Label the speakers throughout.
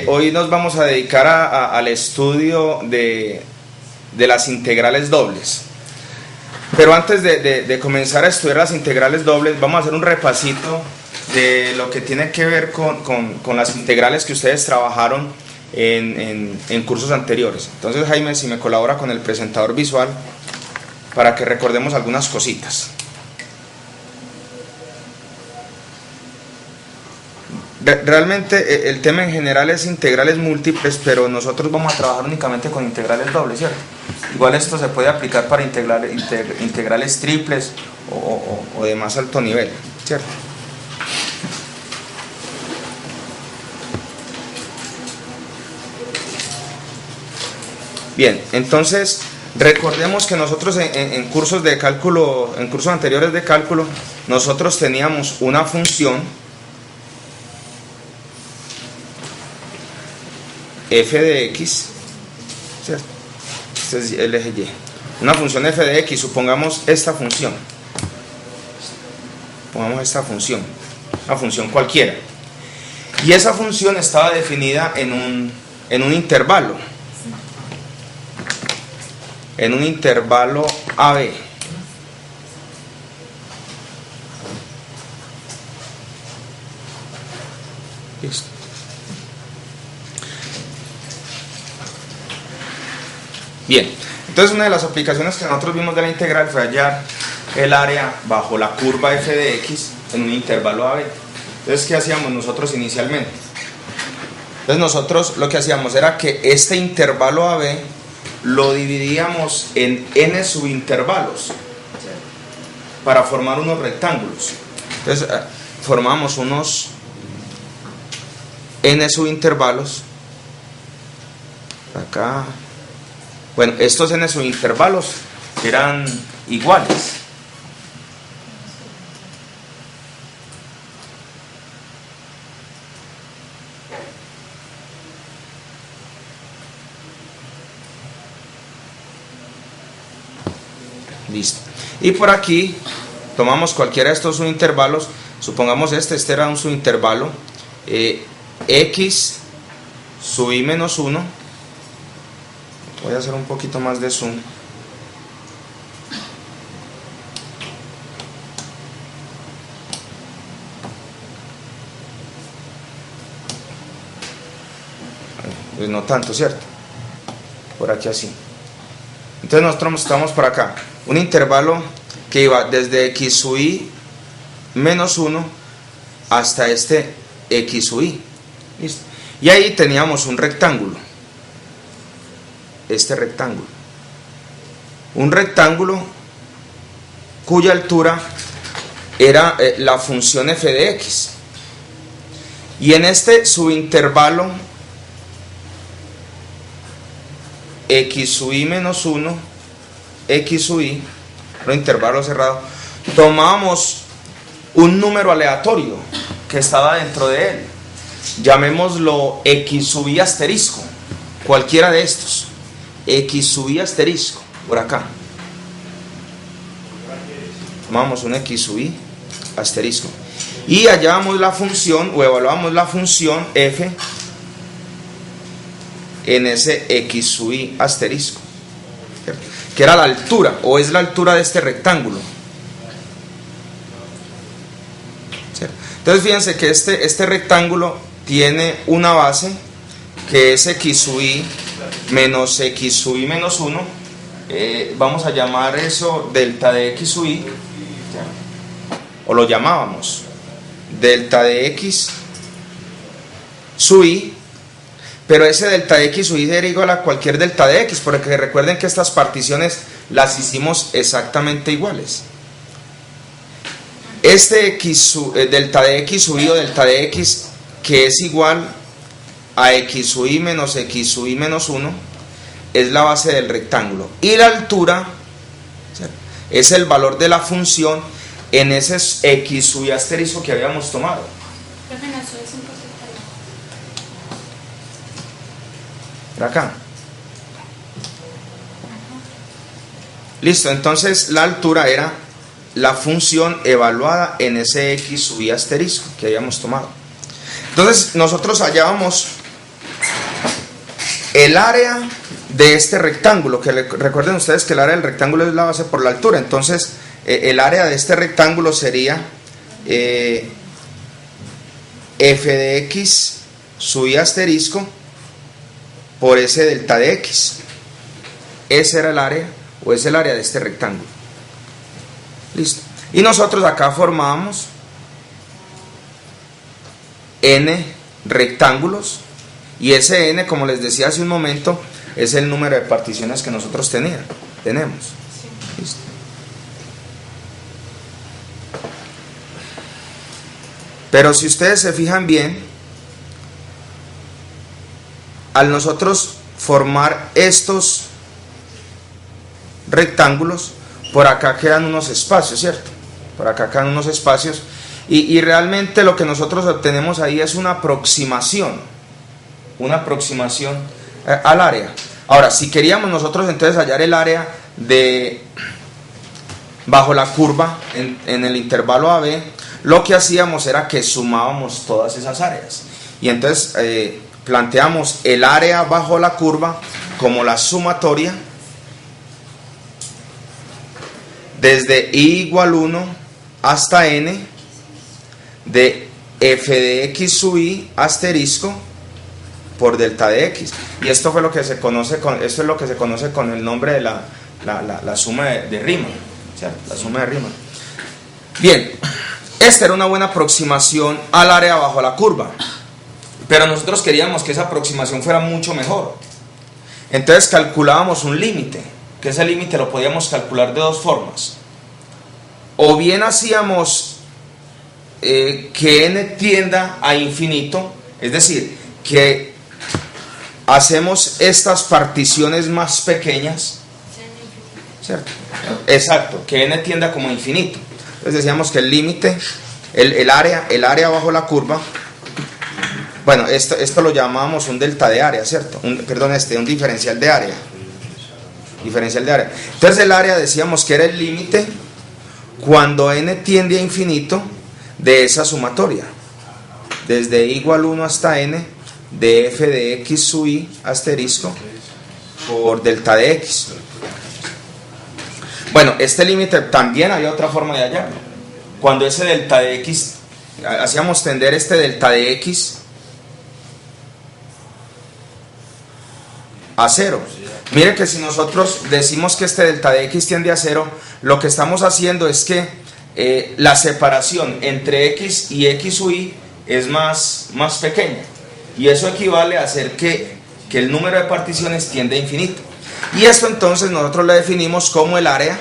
Speaker 1: Hoy nos vamos a dedicar al estudio de las integrales dobles. Pero antes de comenzar a estudiar las integrales dobles, vamos a hacer un repasito de lo que tiene que ver con las integrales que ustedes trabajaron en cursos anteriores. Entonces, Jaime, si me colabora con el presentador visual para que recordemos algunas cositas. Realmente el tema en general es integrales múltiples, pero nosotros vamos a trabajar únicamente con integrales dobles, ¿cierto? Igual esto se puede aplicar para integrales triples o de más alto nivel, ¿cierto? Bien, entonces recordemos que nosotros en cursos de cálculo, en cursos anteriores de cálculo, nosotros teníamos una función f de x, ¿cierto? Este es el eje y. Una función f de x, supongamos esta función. Pongamos esta función, una función cualquiera. Y esa función estaba definida en un intervalo. En un intervalo AB. Listo. Bien, entonces una de las aplicaciones que nosotros vimos de la integral fue hallar el área bajo la curva f de x en un intervalo AB. Entonces, ¿qué hacíamos nosotros inicialmente? Entonces nosotros lo que hacíamos era que este intervalo AB lo dividíamos en n subintervalos para formar unos rectángulos. Entonces formamos unos n subintervalos acá. Bueno, estos n subintervalos eran iguales. Listo. Y por aquí tomamos cualquiera de estos subintervalos. Supongamos este era un subintervalo x sub i menos 1. Voy a hacer un poquito más de zoom. Pues no tanto, ¿cierto? Por aquí así. Entonces nosotros estamos por acá. Un intervalo que iba desde x sub i menos 1 hasta este x sub i. ¿Listo? Y ahí teníamos un rectángulo. Este rectángulo. Un rectángulo cuya altura era la función f de x. Y en este subintervalo x sub i menos 1, x sub i, un intervalo cerrado, tomábamos un número aleatorio que estaba dentro de él. Llamémoslo x sub i asterisco, cualquiera de estos. X sub i asterisco, por acá. Tomamos un x sub i asterisco. Y hallábamos la función, o evaluamos la función f en ese x sub i asterisco, ¿cierto? Que era la altura, o es la altura de este rectángulo, ¿cierto? Entonces fíjense que este rectángulo tiene una base que es x sub i menos x sub i menos 1, vamos a llamar eso delta de x sub i, o lo llamábamos delta de x sub i, pero ese delta de x sub i era igual a cualquier delta de x, porque recuerden que estas particiones las hicimos exactamente iguales. Este delta de x sub i o delta de x, que es igual a x sub i menos x sub i menos 1, es la base del rectángulo. Y la altura, ¿cierto?, es el valor de la función en ese x sub i asterisco que habíamos tomado. Por acá. Listo, entonces la altura era la función evaluada en ese x sub i asterisco que habíamos tomado. Entonces nosotros hallábamos el área de este rectángulo, que recuerden ustedes que el área del rectángulo es la base por la altura, entonces el área de este rectángulo sería f de x sub y asterisco por s delta de x. Ese era el área, o es el área de este rectángulo. Listo. Y nosotros acá formábamos n rectángulos, y ese n, como les decía hace un momento, es el número de particiones que nosotros tenemos. Listo. Pero si ustedes se fijan bien, al nosotros formar estos rectángulos, por acá quedan unos espacios, ¿cierto? Por acá quedan unos espacios, y realmente lo que nosotros obtenemos ahí es una aproximación al área. Ahora, si queríamos nosotros entonces hallar el área de bajo la curva en el intervalo AB, lo que hacíamos era que sumábamos todas esas áreas, y entonces planteamos el área bajo la curva como la sumatoria desde i igual 1 hasta n de f de x sub i asterisco por delta de x. Y esto fue lo que se conoce con, esto es lo que se conoce con el nombre de la suma de Riemann, ¿cierto? La suma de Riemann. Bien, esta era una buena aproximación al área bajo la curva, pero nosotros queríamos que esa aproximación fuera mucho mejor. Entonces calculábamos un límite, que ese límite lo podíamos calcular de dos formas. O bien hacíamos que n tienda a infinito, es decir, que hacemos estas particiones más pequeñas, ¿cierto? Exacto, que n tienda como infinito. Entonces decíamos que el límite, el área bajo la curva, bueno, esto lo llamamos un delta de área, ¿cierto? Un diferencial de área. Entonces el área decíamos que era el límite cuando n tiende a infinito de esa sumatoria, desde i igual 1 hasta n de f de x sub i asterisco por delta de x. Bueno, este límite también había otra forma de hallarlo. Cuando ese delta de x, hacíamos tender este delta de x a 0. Mire que si nosotros decimos que este delta de x tiende a 0, lo que estamos haciendo es que la separación entre x y x sub i es más pequeña, y eso equivale a hacer que el número de particiones tiende a infinito. Y esto entonces nosotros lo definimos como el área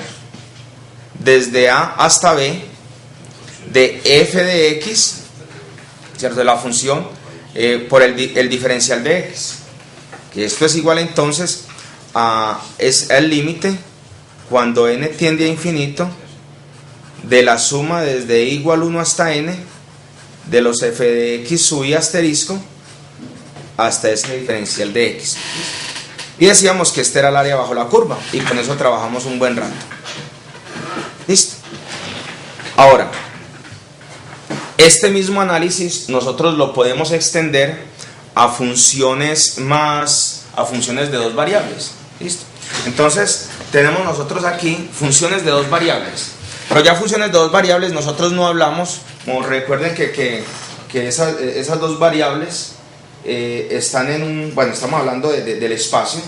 Speaker 1: desde a hasta b de f de x, ¿cierto?, de la función por el diferencial de x, que esto es igual entonces es el límite cuando n tiende a infinito de la suma desde i igual 1 hasta n de los f de x sub i asterisco hasta ese diferencial de x. Y decíamos que este era el área bajo la curva, y con eso trabajamos un buen rato. ¿Listo? Ahora, este mismo análisis nosotros lo podemos extender a funciones de dos variables. ¿Listo? Entonces tenemos nosotros aquí funciones de dos variables, pero ya funciones de dos variables nosotros no hablamos. Como recuerden que esas dos variables están en un, bueno, estamos hablando del espacio,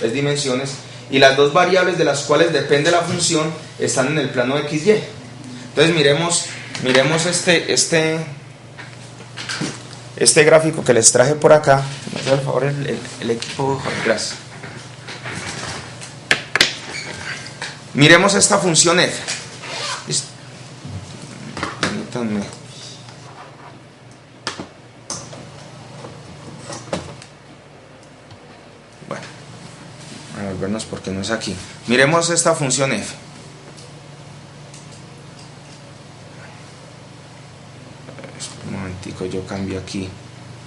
Speaker 1: es dimensiones, y las dos variables de las cuales depende la función están en el plano XY. Entonces miremos este gráfico que les traje por acá. Me hace el favor el equipo, gracias. Miremos esta función f. ¿Listo? Permítanme. Bueno, a vernos porque no es aquí. Miremos esta función f. Un momentico, yo cambio aquí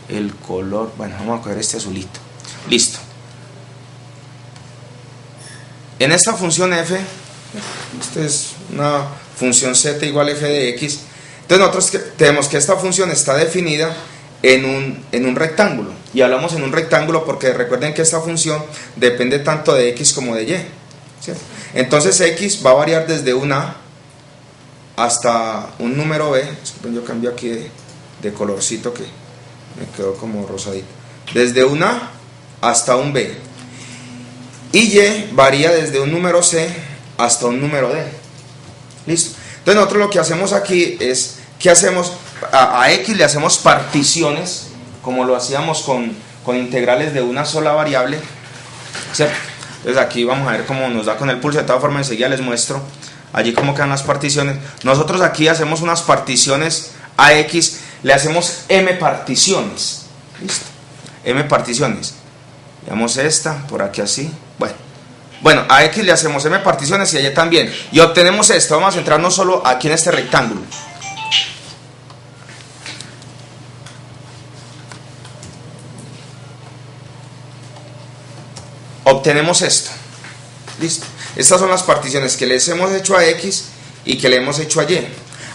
Speaker 1: el color. Bueno, vamos a coger este azulito. Listo. En esta función f, esta es una función z igual a f de x. Entonces nosotros tenemos que esta función está definida en un rectángulo. Y hablamos en un rectángulo porque recuerden que esta función depende tanto de x como de y, ¿cierto? Entonces x va a variar desde un a hasta un número b. Yo cambio aquí de colorcito que me quedó como rosadito. Desde un a hasta un b. Y y varía desde un número c hasta un número d. ¿Listo? Entonces nosotros lo que hacemos aquí es, ¿qué hacemos? A x le hacemos particiones, como lo hacíamos con integrales de una sola variable, ¿cierto? Entonces aquí vamos a ver cómo nos da con el pulso. De todas formas enseguida les muestro allí cómo quedan las particiones. Nosotros aquí hacemos unas particiones a x, le hacemos m particiones. ¿Listo? M particiones. Veamos esta, por aquí así. Bueno, a x le hacemos m particiones y a y también. Y obtenemos esto. Vamos a centrarnos solo aquí en este rectángulo. Obtenemos esto. Listo. Estas son las particiones que les hemos hecho a x y que le hemos hecho a y.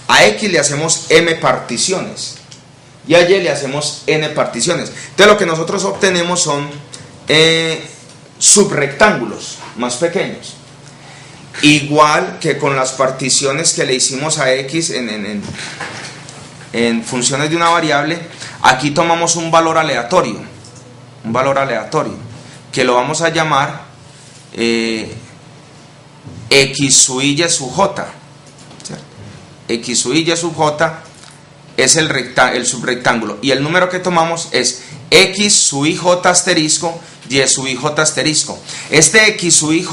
Speaker 1: A x le hacemos m particiones y a y le hacemos n particiones. Entonces lo que nosotros obtenemos son subrectángulos más pequeños. Igual que con las particiones que le hicimos a x en funciones de una variable, aquí tomamos un valor aleatorio. Un valor aleatorio que lo vamos a llamar x sub y sub j, ¿cierto? X sub y sub j es el subrectángulo, y el número que tomamos es x sub ij asterisco y sub ij asterisco. Este x sub ij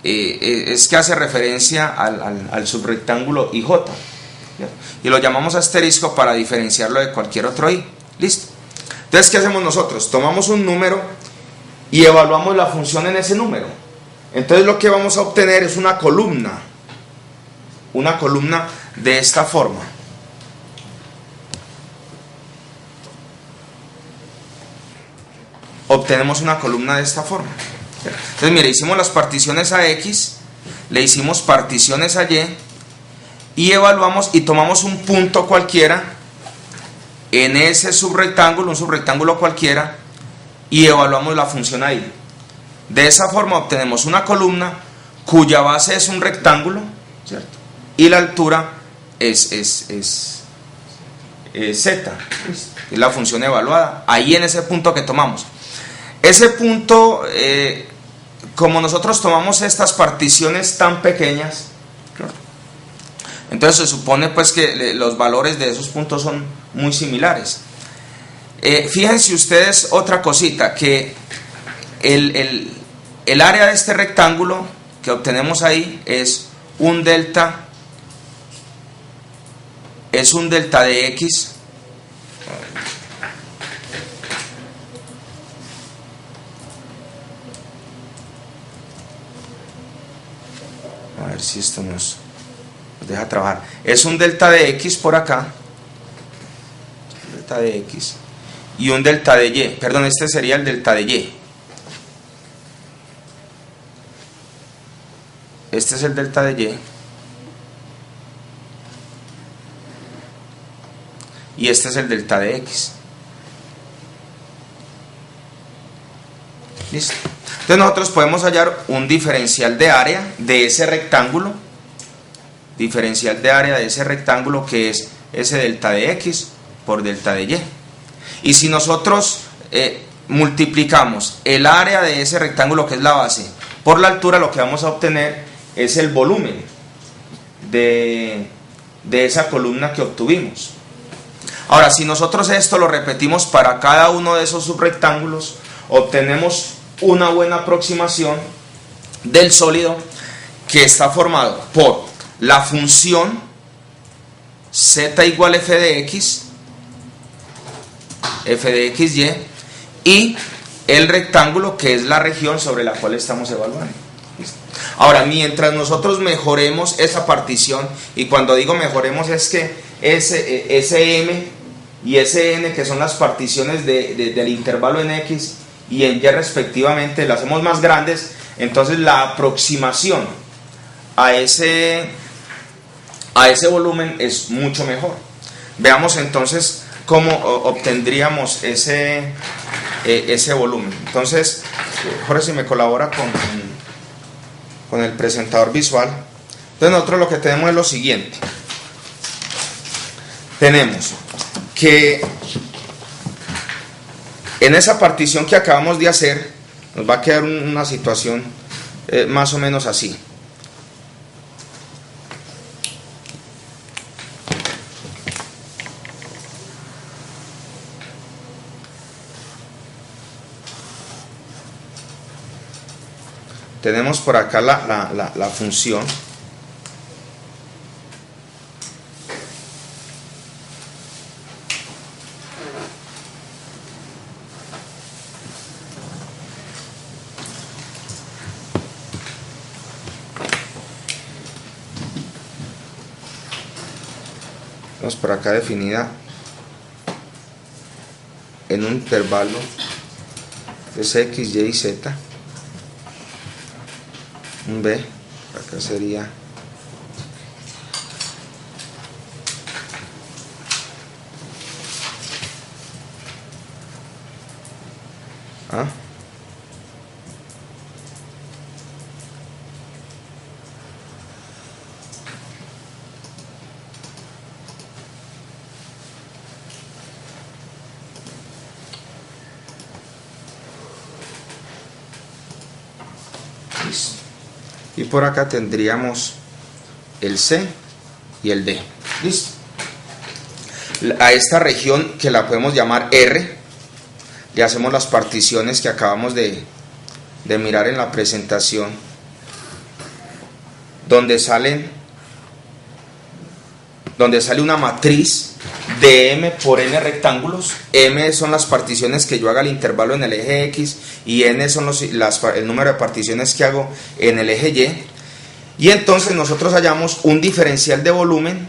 Speaker 1: es que hace referencia al subrectángulo ij, ¿cierto? Y lo llamamos asterisco para diferenciarlo de cualquier otro i. ¿Listo? Entonces, ¿qué hacemos nosotros? Tomamos un número y evaluamos la función en ese número. Entonces lo que vamos a obtener es una columna de esta forma. Obtenemos una columna de esta forma. Entonces mire, hicimos las particiones a x, le hicimos particiones a y evaluamos y tomamos un punto cualquiera en ese subrectángulo, un subrectángulo cualquiera, y evaluamos la función ahí. De esa forma obtenemos una columna cuya base es un rectángulo, ¿cierto? Y la altura es z, es la función evaluada, ahí en ese punto que tomamos. Ese punto, como nosotros tomamos estas particiones tan pequeñas, entonces se supone pues que los valores de esos puntos son muy similares. Fíjense ustedes otra cosita, que el área de este rectángulo que obtenemos ahí es un delta de x a ver si esto nos deja trabajar. Es un delta de x por acá, delta de x, y un delta de y, perdón, este sería el delta de y. Este es el delta de y. Y este es el delta de x. ¿Listo? Entonces nosotros podemos hallar un diferencial de área de ese rectángulo. Diferencial de área de ese rectángulo, que es ese delta de x por delta de y. Y si nosotros multiplicamos el área de ese rectángulo, que es la base, por la altura, lo que vamos a obtener es el volumen de esa columna que obtuvimos. Ahora, si nosotros esto lo repetimos para cada uno de esos subrectángulos, obtenemos una buena aproximación del sólido, que está formado por la función z igual f de xy, y el rectángulo, que es la región sobre la cual estamos evaluando. Ahora, mientras nosotros mejoremos esa partición, y cuando digo mejoremos es que SM y SN, que son las particiones del intervalo en x y en y respectivamente, las hacemos más grandes, entonces la aproximación a ese volumen es mucho mejor. Veamos entonces cómo obtendríamos ese volumen. Entonces, Jorge, si me colabora con el presentador visual. Entonces nosotros lo que tenemos es lo siguiente. Tenemos que en esa partición que acabamos de hacer, nos va a quedar una situación más o menos así. Tenemos por acá la función. Tenemos por acá definida en un intervalo de x, y y z. Un B, acá sería A. Y por acá tendríamos el C y el D. ¿Listo? A esta región, que la podemos llamar R, le hacemos las particiones que acabamos de mirar en la presentación, donde sale una matriz de M por N rectángulos. M son las particiones que yo haga al intervalo en el eje X, y N son el número de particiones que hago en el eje Y. Y entonces nosotros hallamos un diferencial de volumen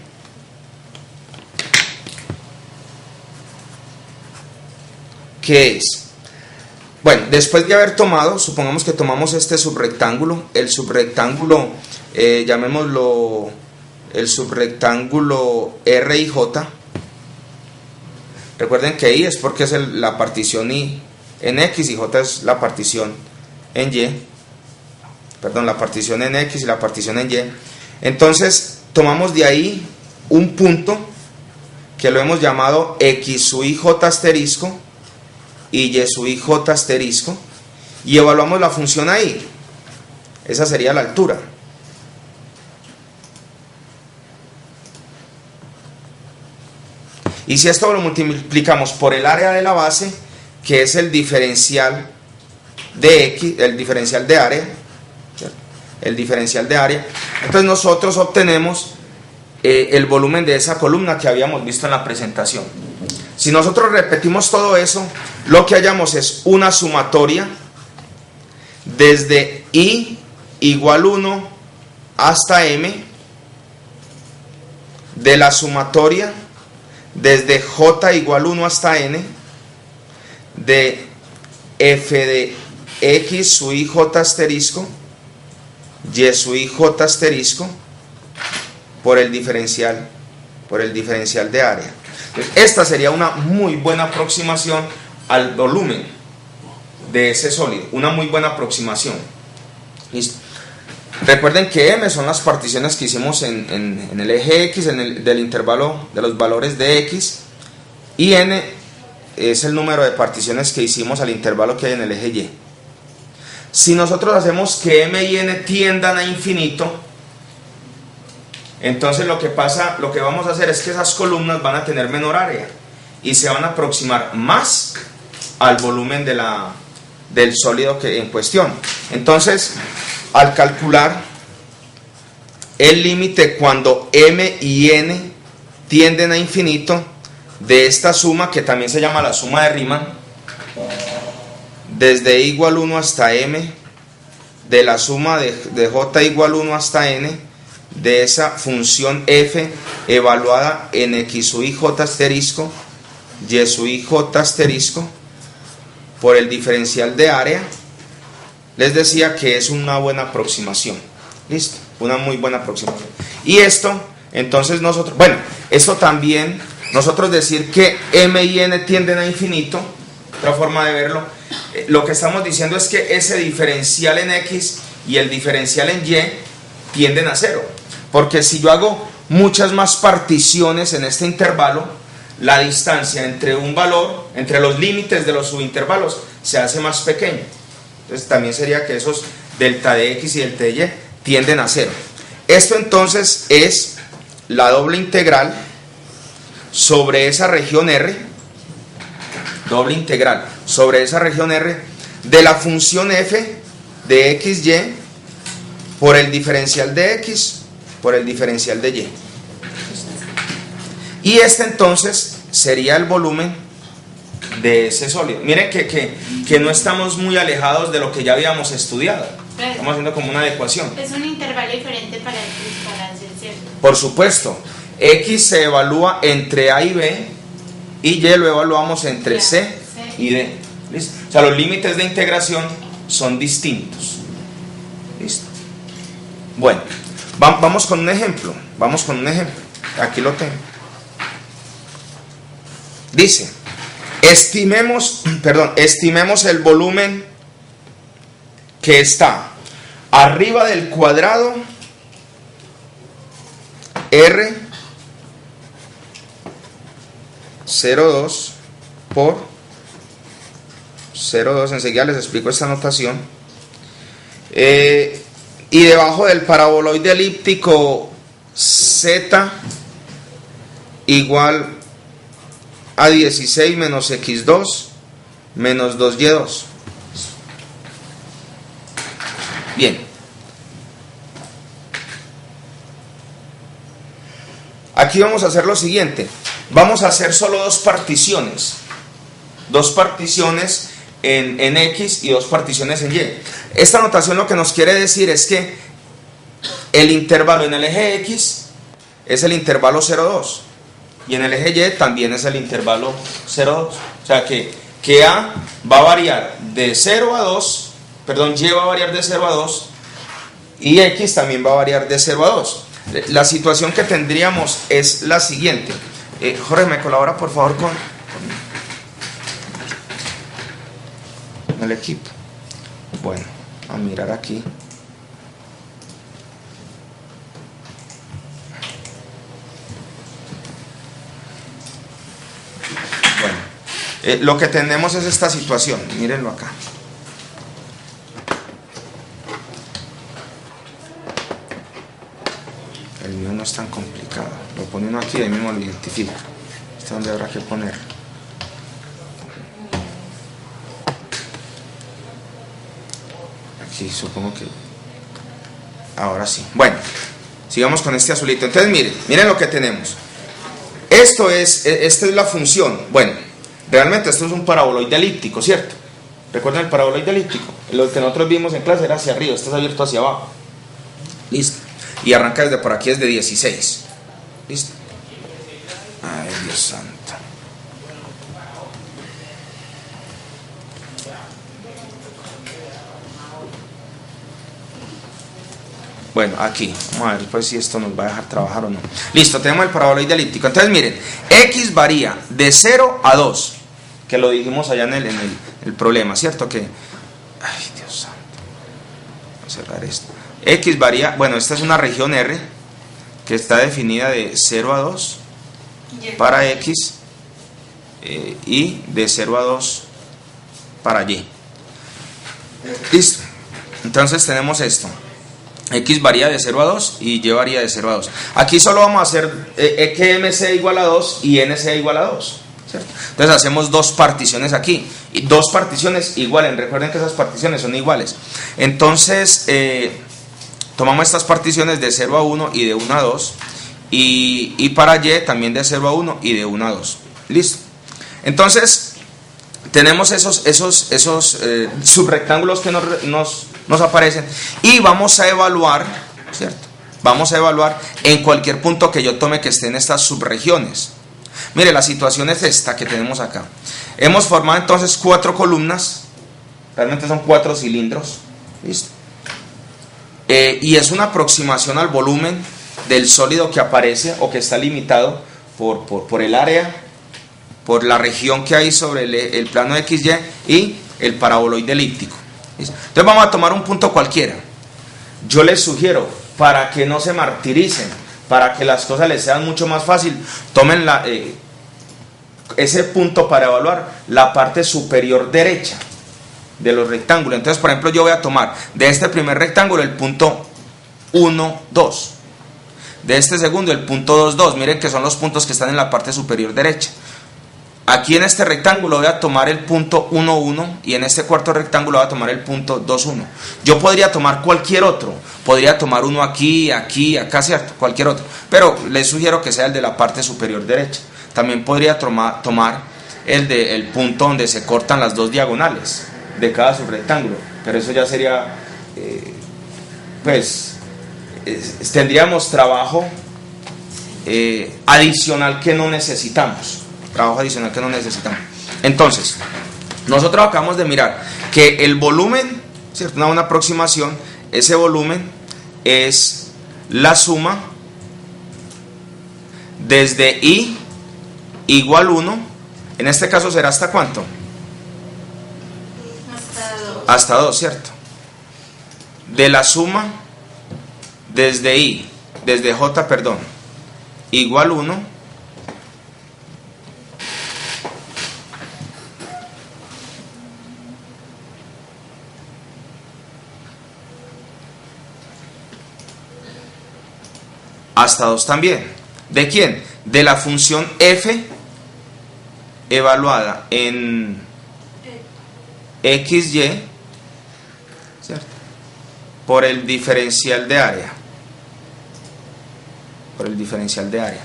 Speaker 1: que es, bueno, después de haber tomado, supongamos que tomamos este subrectángulo, el subrectángulo, llamémoslo el subrectángulo R y J. Recuerden que I es porque es la partición I en X, y J es la partición en Y. Perdón, la partición en X y la partición en Y. Entonces tomamos de ahí un punto que lo hemos llamado X sub I J asterisco y Y sub I J asterisco, y evaluamos la función ahí. Esa sería la altura. Y si esto lo multiplicamos por el área de la base, que es el diferencial de X, el diferencial de área, ¿cierto? El diferencial de área, entonces nosotros obtenemos el volumen de esa columna que habíamos visto en la presentación. Si nosotros repetimos todo eso, lo que hallamos es una sumatoria desde I igual 1 hasta M, de la sumatoria desde J igual 1 hasta N, de F de X sub I J asterisco, Y sub I J asterisco, por el diferencial de área. Entonces, esta sería una muy buena aproximación al volumen de ese sólido, una muy buena aproximación. ¿Listo? Recuerden que M son las particiones que hicimos en el eje X, del intervalo de los valores de X, y N es el número de particiones que hicimos al intervalo que hay en el eje Y. Si nosotros hacemos que M y N tiendan a infinito, entonces lo que vamos a hacer es que esas columnas van a tener menor área y se van a aproximar más al volumen del sólido en cuestión. Entonces, al calcular el límite cuando M y N tienden a infinito de esta suma, que también se llama la suma de Riemann, desde I igual 1 hasta M, de la suma de J igual 1 hasta N, de esa función F evaluada en X sub I J asterisco, Y sub I J asterisco, por el diferencial de área, les decía que es una buena aproximación. Listo, una muy buena aproximación. Y esto, entonces nosotros, bueno, esto también nosotros decir que M y N tienden a infinito, otra forma de verlo, lo que estamos diciendo es que ese diferencial en X y el diferencial en Y tienden a cero. Porque si yo hago muchas más particiones en este intervalo, la distancia entre un valor, entre los límites de los subintervalos, se hace más pequeña. Entonces también sería que esos delta de X y delta de Y tienden a cero. Esto entonces es la doble integral sobre esa región R, doble integral sobre esa región R de la función f de XY por el diferencial de X por el diferencial de Y. Y este entonces sería el volumen de ese sólido. Miren que no estamos muy alejados de lo que ya habíamos estudiado. Estamos haciendo como una adecuación.
Speaker 2: Es un intervalo diferente para X, para C, ¿cierto?
Speaker 1: Por supuesto. X se evalúa entre A y B y Y lo evaluamos entre C y D. ¿Listo? O sea, los límites de integración son distintos. ¿Listo? Bueno, vamos con un ejemplo. Vamos con un ejemplo. Aquí lo tengo. Dice, estimemos el volumen que está arriba del cuadrado R 0,2 por 0,2, enseguida les explico esta notación, y debajo del paraboloide elíptico Z igual a 16 menos x2 menos 2y2. Bien. Aquí vamos a hacer lo siguiente. Vamos a hacer solo dos particiones. Dos particiones en X y dos particiones en Y. Esta notación lo que nos quiere decir es que el intervalo en el eje X es el intervalo 0,2. Y en el eje Y también es el intervalo 0,2. O sea que A va a variar de 0 a 2, perdón, Y va a variar de 0 a 2 y X también va a variar de 0 a 2. La situación que tendríamos es la siguiente. Jorge, ¿me colabora por favor con el equipo? Bueno, a mirar aquí. Lo que tenemos es esta situación, mírenlo acá. El mío no es tan complicado, lo pone uno aquí y ahí mismo lo identifica. ¿Este es donde habrá que poner? Aquí supongo que... Ahora sí. Bueno, sigamos con este azulito. Entonces miren lo que tenemos. Esta es la función. Bueno, realmente esto es un paraboloide elíptico, ¿cierto? ¿Recuerdan el paraboloide elíptico? Lo que nosotros vimos en clase era hacia arriba, este es abierto hacia abajo. Listo. Y arranca desde por aquí, desde 16. ¿Listo? Ay, Dios santo. Bueno, aquí, vamos a ver pues si esto nos va a dejar trabajar o no. Listo, tenemos el paraboloide elíptico. Entonces miren, X varía de 0 a 2, que lo dijimos allá en el problema, ¿cierto? Que, ay, Dios santo. Voy a cerrar esto. X varía, bueno, esta es una región R que está definida de 0 a 2 para X y de 0 a 2 para Y. Listo. Entonces tenemos esto. X varía de 0 a 2 y Y varía de 0 a 2. Aquí solo vamos a hacer que M sea igual a 2 y N sea igual a 2, ¿cierto? Entonces hacemos dos particiones aquí. Y dos particiones iguales. Recuerden que esas particiones son iguales. Entonces tomamos estas particiones de 0 a 1 y de 1 a 2. Y para Y también de 0 a 1 y de 1 a 2. Listo. Entonces tenemos esos subrectángulos que nos aparecen y vamos a evaluar, ¿cierto? Vamos a evaluar en cualquier punto que yo tome que esté en estas subregiones. Mire, la situación es esta que tenemos acá. Hemos formado entonces 4 columnas, realmente son 4 cilindros, ¿listo? Y es una aproximación al volumen del sólido que aparece o que está limitado por el área, por la región que hay sobre el plano XY y el paraboloide elíptico. ¿Listo? Entonces vamos a tomar un punto cualquiera. Yo les sugiero, para que no se martiricen, para que las cosas les sean mucho más fácil, tomen ese punto para evaluar la parte superior derecha de los rectángulos. Entonces, por ejemplo, yo voy a tomar de este primer rectángulo el punto 1, 2. De este segundo el punto 2, 2. Miren que son los puntos que están en la parte superior derecha. Aquí en este rectángulo voy a tomar el punto 1, 1 y en este cuarto rectángulo voy a tomar el punto 2, 1. Yo podría tomar cualquier otro. Podría tomar uno aquí, aquí, acá, ¿cierto? Cualquier otro. Pero les sugiero que sea el de la parte superior derecha. También podría tomar el punto donde se cortan las dos diagonales de cada subrectángulo. Pero eso ya sería, tendríamos trabajo adicional que no necesitamos. Entonces, nosotros acabamos de mirar que el volumen, ¿cierto? Una aproximación, ese volumen es la suma desde I igual 1, en este caso será ¿hasta cuánto? Hasta 2, ¿cierto? De la suma desde J, perdón, igual 1 hasta 2 también. ¿De quién? De la función f evaluada en XY, ¿cierto? Por el diferencial de área.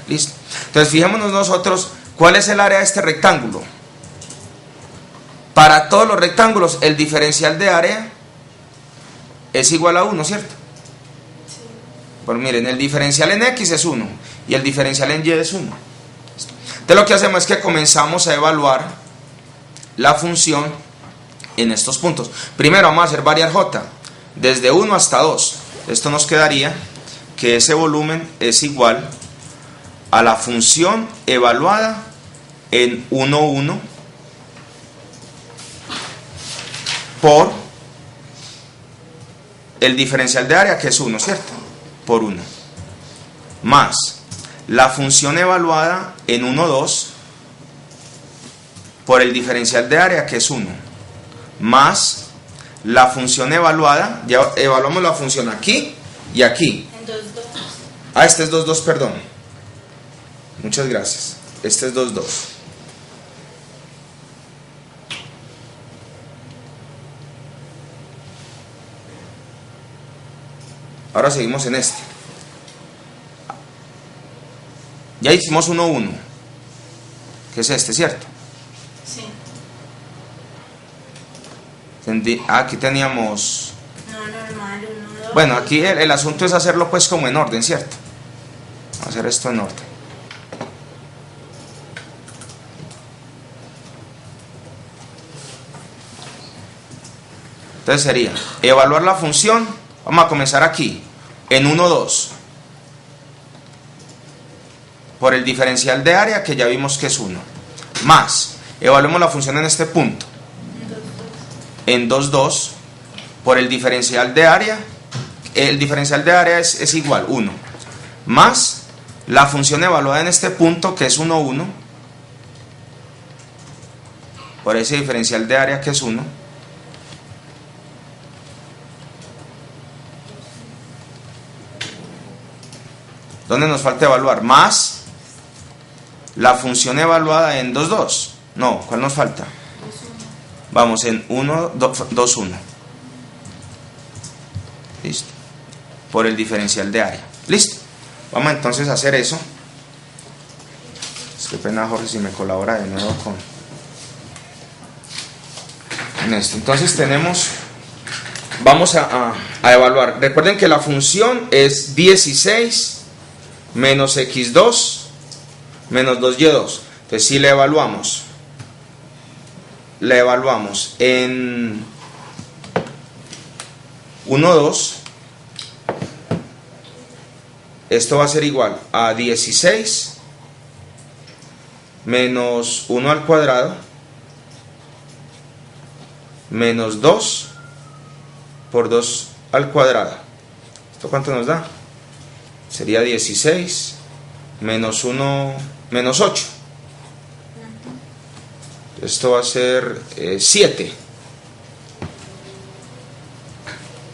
Speaker 1: Listo. Entonces fijémonos nosotros cuál es el área de este rectángulo. Para todos los rectángulos el diferencial de área es igual a 1, ¿cierto? Pues miren, el diferencial en X es 1 y el diferencial en Y es 1. Entonces lo que hacemos es que comenzamos a evaluar la función en estos puntos. Primero vamos a hacer variar J desde 1 hasta 2. Esto nos quedaría que ese volumen es igual a la función evaluada en 1, 1 por el diferencial de área, que es 1, ¿cierto? Por 1, más la función evaluada en 1, 2 por el diferencial de área, que es 1, más la función evaluada, ya evaluamos la función aquí y aquí.
Speaker 2: En 2, 2.
Speaker 1: Este es 2, 2, perdón. Muchas gracias. Este es 2, 2. Ahora seguimos en este. Ya hicimos 1, 1. Que es este, ¿cierto?
Speaker 2: Sí.
Speaker 1: Aquí teníamos...
Speaker 2: No, normal, 1, 2.
Speaker 1: Bueno, aquí el asunto es hacerlo pues como en orden, ¿cierto? Vamos a hacer esto en orden. Entonces sería evaluar la función. Vamos a comenzar aquí en 1, 2 por el diferencial de área, que ya vimos que es 1, más evaluemos la función en este punto en 2, 2 por el diferencial de área. El diferencial de área es igual 1, más la función evaluada en este punto, que es 1, 1 por ese diferencial de área, que es 1, ¿dónde nos falta evaluar? Más la función evaluada en 2, 2. No, ¿cuál nos falta?
Speaker 2: 2, 1.
Speaker 1: Vamos en 1, 2, 1. Listo. Por el diferencial de área. Listo. Vamos entonces a hacer eso. Es que pena, Jorge, si me colabora de nuevo con esto. Entonces tenemos... Vamos a evaluar. Recuerden que la función es 16 menos x2 menos 2y2. Entonces si la evaluamos en 1, 2, esto va a ser igual a 16 menos 1 al cuadrado menos 2 por 2 al cuadrado. ¿Esto cuánto nos da? Sería 16 menos 1 menos 8. Esto va a ser 7.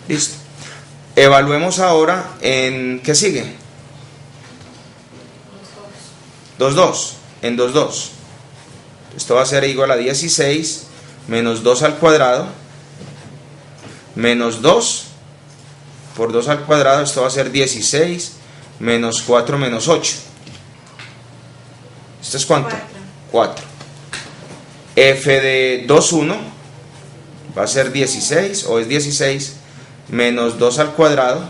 Speaker 1: Listo. Evaluemos ahora en ¿qué sigue? 2, 2. En 2, 2. Esto va a ser igual a 16 menos 2 al cuadrado menos 2 por 2 al cuadrado. Esto va a ser 16 menos 4 menos 8. ¿Esto es cuánto? 4. F de 2, 1 va a ser 16, o es 16 menos 2 al cuadrado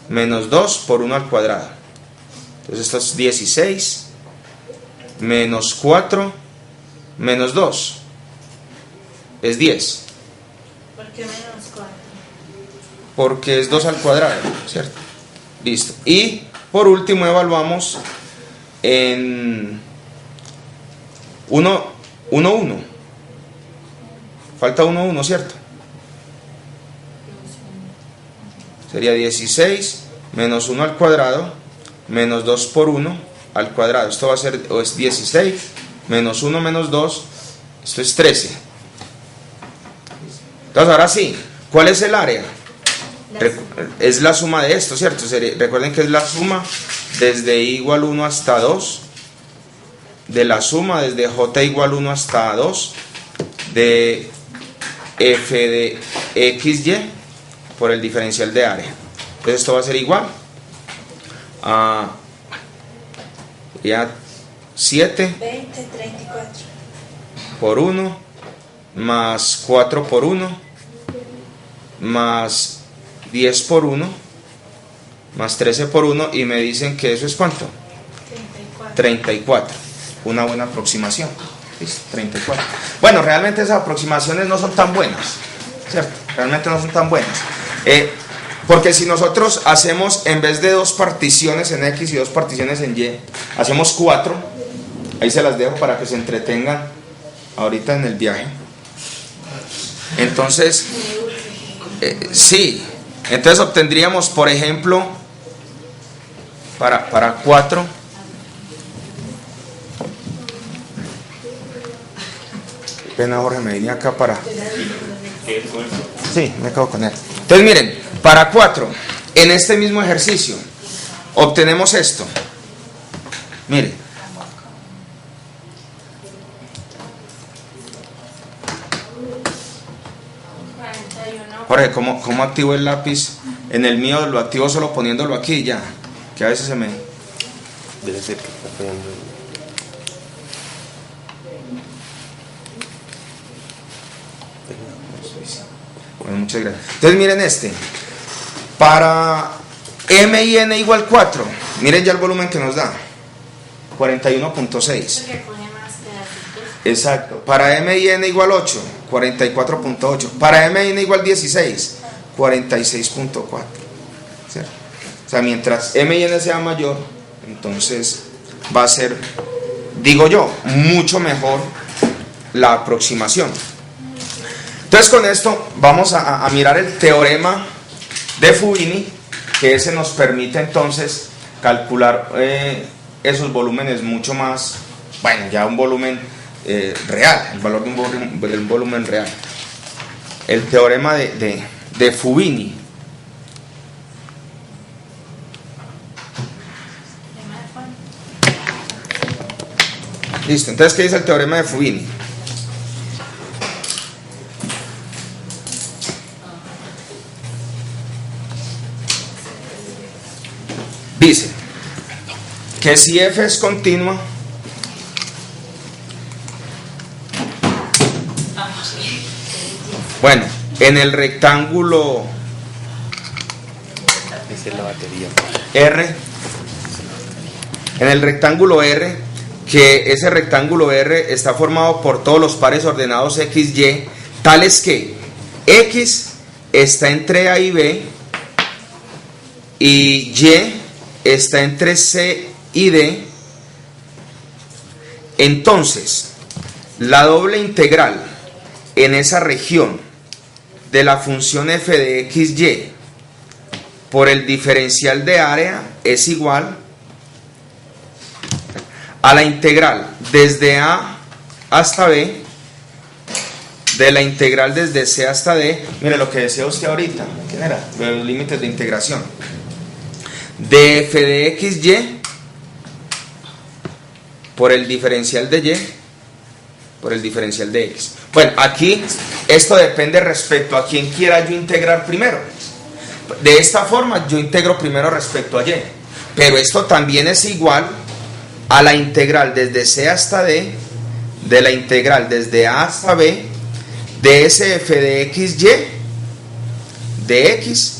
Speaker 1: menos 2 por 1 al cuadrado. Entonces esto es 16 menos 4 menos 2 es 10.
Speaker 2: ¿Por qué menos 4?
Speaker 1: Porque es 2 al cuadrado, ¿cierto? Listo. Y por último evaluamos en 1, 1, 1. Falta 1, 1, ¿cierto? Sería 16 menos 1 al cuadrado menos 2 por 1 al cuadrado. Esto va a ser, o es 16 menos 1 menos 2. Esto es 13. Entonces ahora sí, ¿cuál es el área? Es la suma de esto, ¿cierto? Recuerden que es la suma desde i igual 1 hasta 2, de la suma desde j igual 1 hasta 2 de f de xy por el diferencial de área. Entonces esto va a ser igual a ya 7
Speaker 2: 20, 34.
Speaker 1: por 1 más 4 por 1 más 10 por 1 más 13 por 1, y me dicen que eso es ¿cuánto?
Speaker 2: 34.
Speaker 1: 34. Una buena aproximación. ¿Listo? 34. Bueno, realmente esas aproximaciones no son tan buenas, ¿cierto? Realmente no son tan buenas. Porque si nosotros hacemos, en vez de 2 particiones en X y 2 particiones en Y, hacemos 4, ahí se las dejo para que se entretengan ahorita en el viaje. Entonces, sí, entonces obtendríamos, por ejemplo, para 4, qué pena, Jorge, me vine acá para... Sí, me acabo con él. Entonces miren, para 4, en este mismo ejercicio, obtenemos esto. Miren. Jorge, ¿cómo activo el lápiz? En el mío lo activo solo poniéndolo aquí ya, que a veces se me...
Speaker 3: Debe ser que está fallando.
Speaker 1: Bueno, muchas gracias. Entonces miren este. Para m y n igual 4, miren ya el volumen que nos da. 41.6.
Speaker 2: Porque coge más pedacitos.
Speaker 1: Exacto. Para m y n igual 8, 44.8. Para m y n igual 16, 46.4. ¿Cierto? O sea, mientras m y n sea mayor, entonces va a ser, digo yo, mucho mejor la aproximación. Entonces con esto vamos a mirar el teorema de Fubini, que ese nos permite entonces calcular esos volúmenes mucho más, bueno, ya un volumen real, el valor de un volumen real. El teorema de Fubini. Listo, entonces ¿qué dice el teorema de Fubini? Dice que si f es continua, bueno, en el rectángulo
Speaker 3: Esa es la batería.
Speaker 1: R, en el rectángulo R, que ese rectángulo R está formado por todos los pares ordenados X, Y, tales que X está entre A y B y Y está entre C y D, Entonces, la doble integral en esa región de la función f de xy por el diferencial de área es igual a la integral desde a hasta b de la integral desde c hasta d. Mire lo que decía usted ahorita, ¿quién era? De los límites de integración de f de xy por el diferencial de y por el diferencial de x. Bueno, aquí esto depende respecto a quién quiera yo integrar primero. De esta forma yo integro primero respecto a y, pero esto también es igual a la integral desde c hasta d de la integral desde a hasta b de ese f de xy de x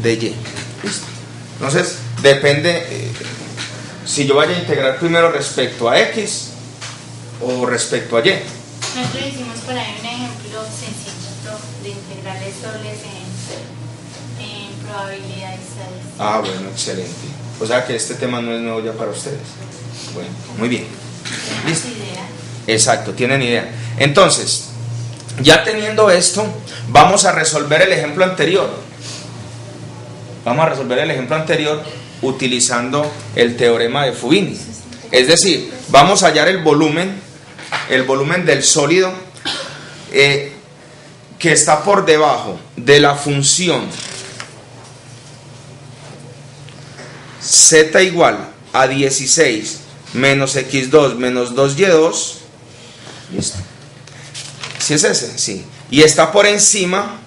Speaker 1: de y. ¿Listo? Entonces depende si yo vaya a integrar primero respecto a x o respecto a y.
Speaker 2: Nosotros hicimos por ahí un ejemplo sencillo de integrales dobles en probabilidad y estadística.
Speaker 1: Ah, bueno, excelente. O sea que este tema no es nuevo ya para ustedes. Bueno, muy bien. ¿Listo? Exacto, tienen idea. Entonces, ya teniendo esto, vamos a resolver el ejemplo anterior. Vamos a resolver el ejemplo anterior utilizando el teorema de Fubini. Es decir, vamos a hallar el volumen del sólido que está por debajo de la función z igual a 16 menos x2 menos 2y2. ¿Listo? ¿Sí es ese? Sí. Y está por encima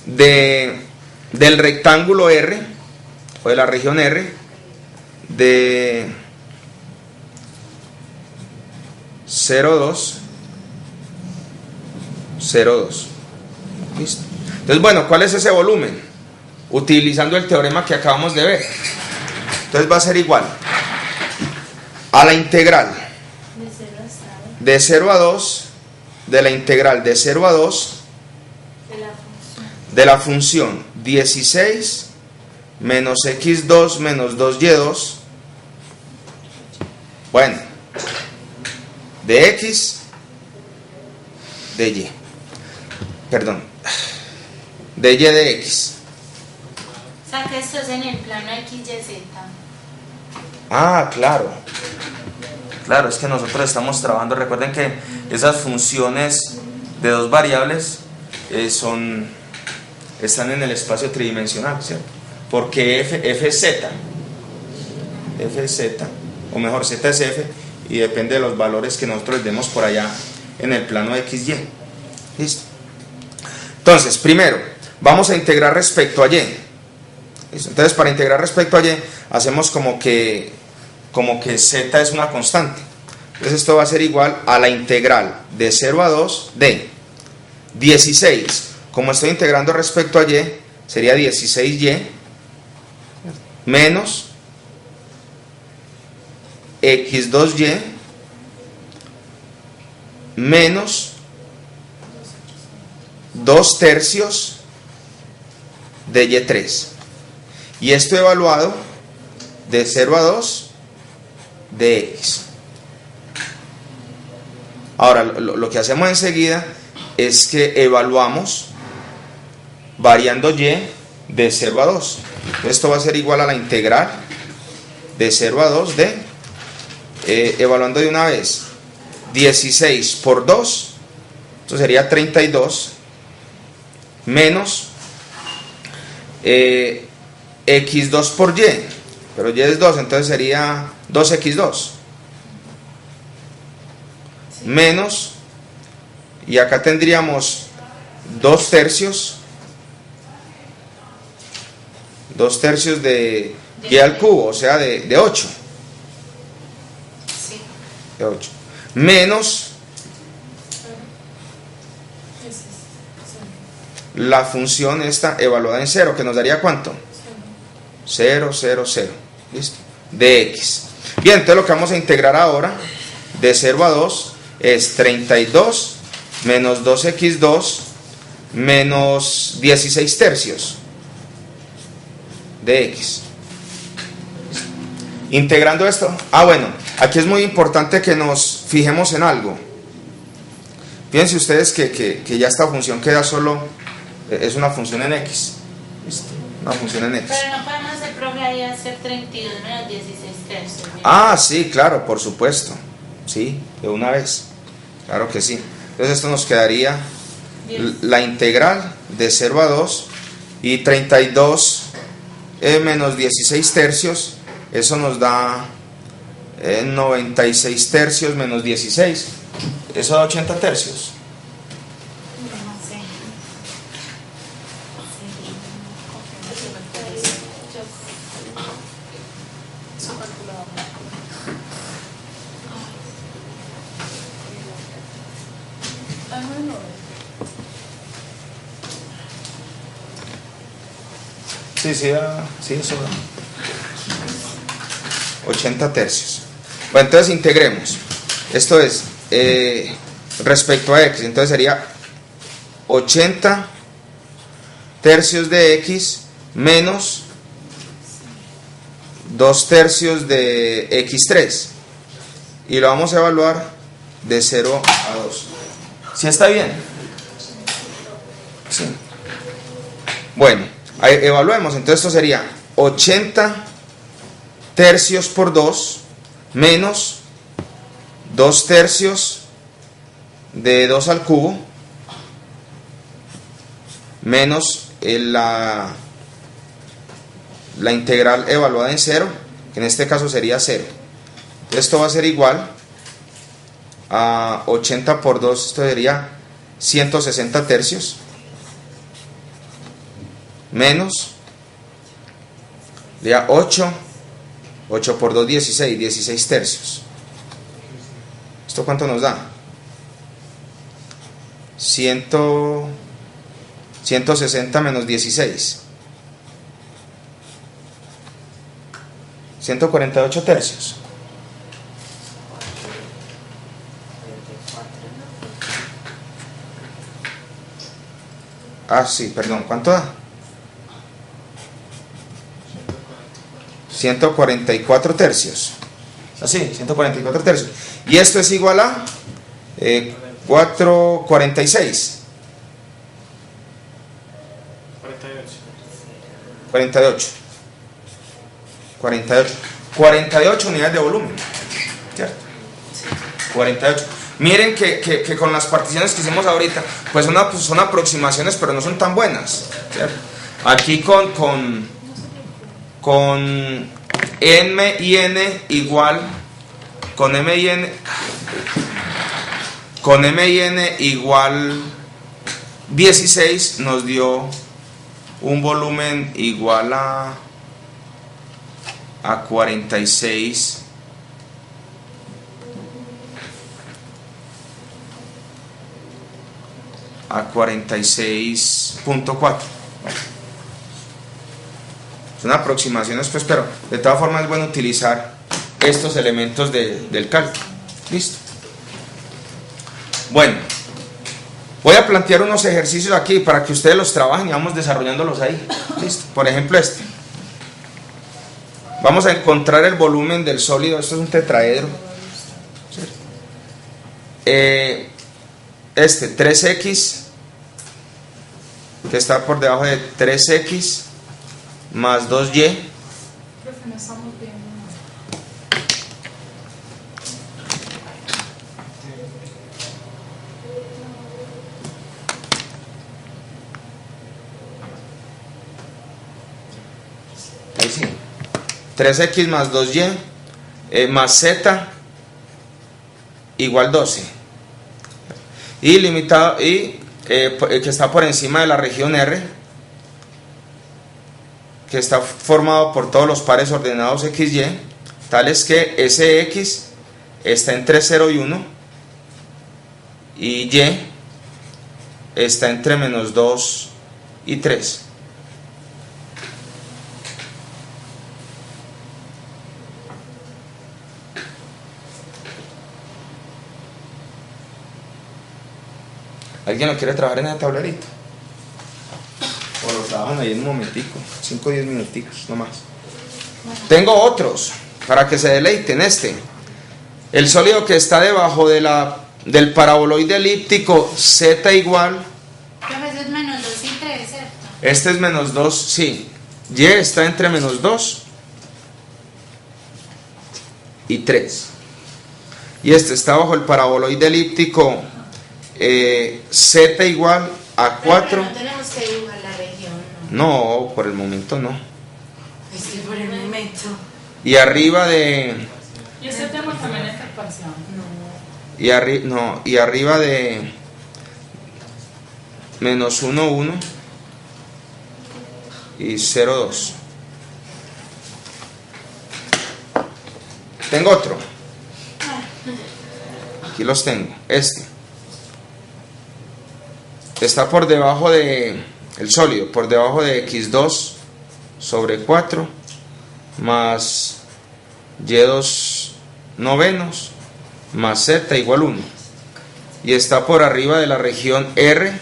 Speaker 1: del rectángulo R o de la región R de 0,2, 0,2. ¿Listo? Entonces, bueno, ¿cuál es ese volumen? Utilizando el teorema que acabamos de ver. Entonces va a ser igual a la integral de 0 a 2 de la integral de 0 a 2 de la función 16 menos x2 menos 2y2, bueno, de x de y, perdón, de y de x.
Speaker 2: O sea que esto es en el plano x, y, z.
Speaker 1: Ah, claro. Claro, es que nosotros estamos trabajando, recuerden que esas funciones de dos variables están en el espacio tridimensional, ¿cierto? Porque f es z, o mejor z es f, y depende de los valores que nosotros les demos por allá en el plano xy. ¿Listo? Entonces, primero, vamos a integrar respecto a y. ¿Listo? Entonces, para integrar respecto a y, hacemos como que z es una constante. Entonces esto va a ser igual a la integral de 0 a 2 de 16. Como estoy integrando respecto a y, sería 16y menos x2y menos 2 tercios de y3. Y esto evaluado de 0 a 2 de x. Ahora, lo que hacemos enseguida es que evaluamos variando y de 0 a 2. Esto va a ser igual a la integral de 0 a 2 de, evaluando de una vez, 16 por 2, esto sería 32, menos x2 por y, pero y es 2, entonces sería 2x2, menos, y acá tendríamos 2 tercios de y al cubo, o sea de 8,
Speaker 2: Sí.
Speaker 1: de 8, menos la función esta evaluada en 0, que nos daría ¿cuánto? 0, 0, 0. ¿Listo? De x. Bien, entonces lo que vamos a integrar ahora de 0 a 2 es 32 menos 2x2 menos 16 tercios de x. Integrando esto, bueno, aquí es muy importante que nos fijemos en algo. Fíjense ustedes que ya esta función queda solo, es una función en X. ¿Listo? Una función en X.
Speaker 2: Pero no podemos hacer, profe, ahí hacer 32 menos 16 tercios.
Speaker 1: Sí, claro, por supuesto. Sí, de una vez. Claro que sí. Entonces esto nos quedaría la integral de 0 a 2 y 32 menos 16 tercios. Eso nos da 96 tercios menos 16. Eso da 80 tercios.
Speaker 2: No sé.
Speaker 1: Sí, eso da 80 tercios. Bueno, entonces integremos. Esto es respecto a x, entonces sería 80 tercios de x menos 2 tercios de x3 y lo vamos a evaluar de 0 a 2. ¿Sí está bien? Sí. Bueno, evaluemos. Entonces esto sería 80 tercios por 2 menos 2 tercios de 2 al cubo menos la integral evaluada en 0, que en este caso sería 0. Esto va a ser igual a 80 por 2, esto sería 160 tercios menos 8 por 2, 16 tercios. ¿Esto cuánto nos da? 160 menos 16. 148 tercios. Sí, perdón, ¿cuánto da? 144 tercios. Así, 144 tercios. Y esto es igual a 446. 48 unidades de volumen, ¿cierto? 48. Miren que con las particiones que hicimos ahorita, pues son aproximaciones, pero no son tan buenas, ¿cierto? Aquí con m y n igual, con m y n igual 16 nos dio un volumen igual a 46 a 46.4. Son aproximaciones, pues, pero de todas formas es bueno utilizar estos elementos del cálculo. Listo. Bueno, voy a plantear unos ejercicios aquí para que ustedes los trabajen y vamos desarrollándolos ahí. Listo. Por ejemplo, vamos a encontrar el volumen del sólido. Esto es un tetraedro. 3x, que está por debajo de 3x más 2y. Ahí sí. 3x más 2y más z igual 12. Y limitado, que está por encima de la región R, que está formado por todos los pares ordenados XY, tales que ese X está entre 0 y 1 y Y está entre menos 2 y 3. ¿Alguien lo quiere trabajar en el tablerito? O lo trabajan ahí en un momentico, 5 o 10 minuticos, no más. Tengo otros. para que se deleiten. El sólido que está debajo del paraboloide elíptico z igual.
Speaker 2: Profe, es menos 2 y 3, ¿cierto?
Speaker 1: Este es menos 2, sí. Y está entre menos 2 y 3. Y este está bajo el paraboloide elíptico z igual a 4.
Speaker 2: Pero no tenemos que dibujar la región, ¿no?
Speaker 1: No, por el momento no.
Speaker 2: Es que por el momento.
Speaker 1: Y arriba de...
Speaker 4: ¿Y ese tema también es parcial?
Speaker 2: No.
Speaker 1: y arriba de menos 1, 1 y 0, 2. Tengo otro. Aquí los tengo. Está por debajo de el sólido, por debajo de x2 sobre 4 más y2 novenos más z igual 1. Y está por arriba de la región R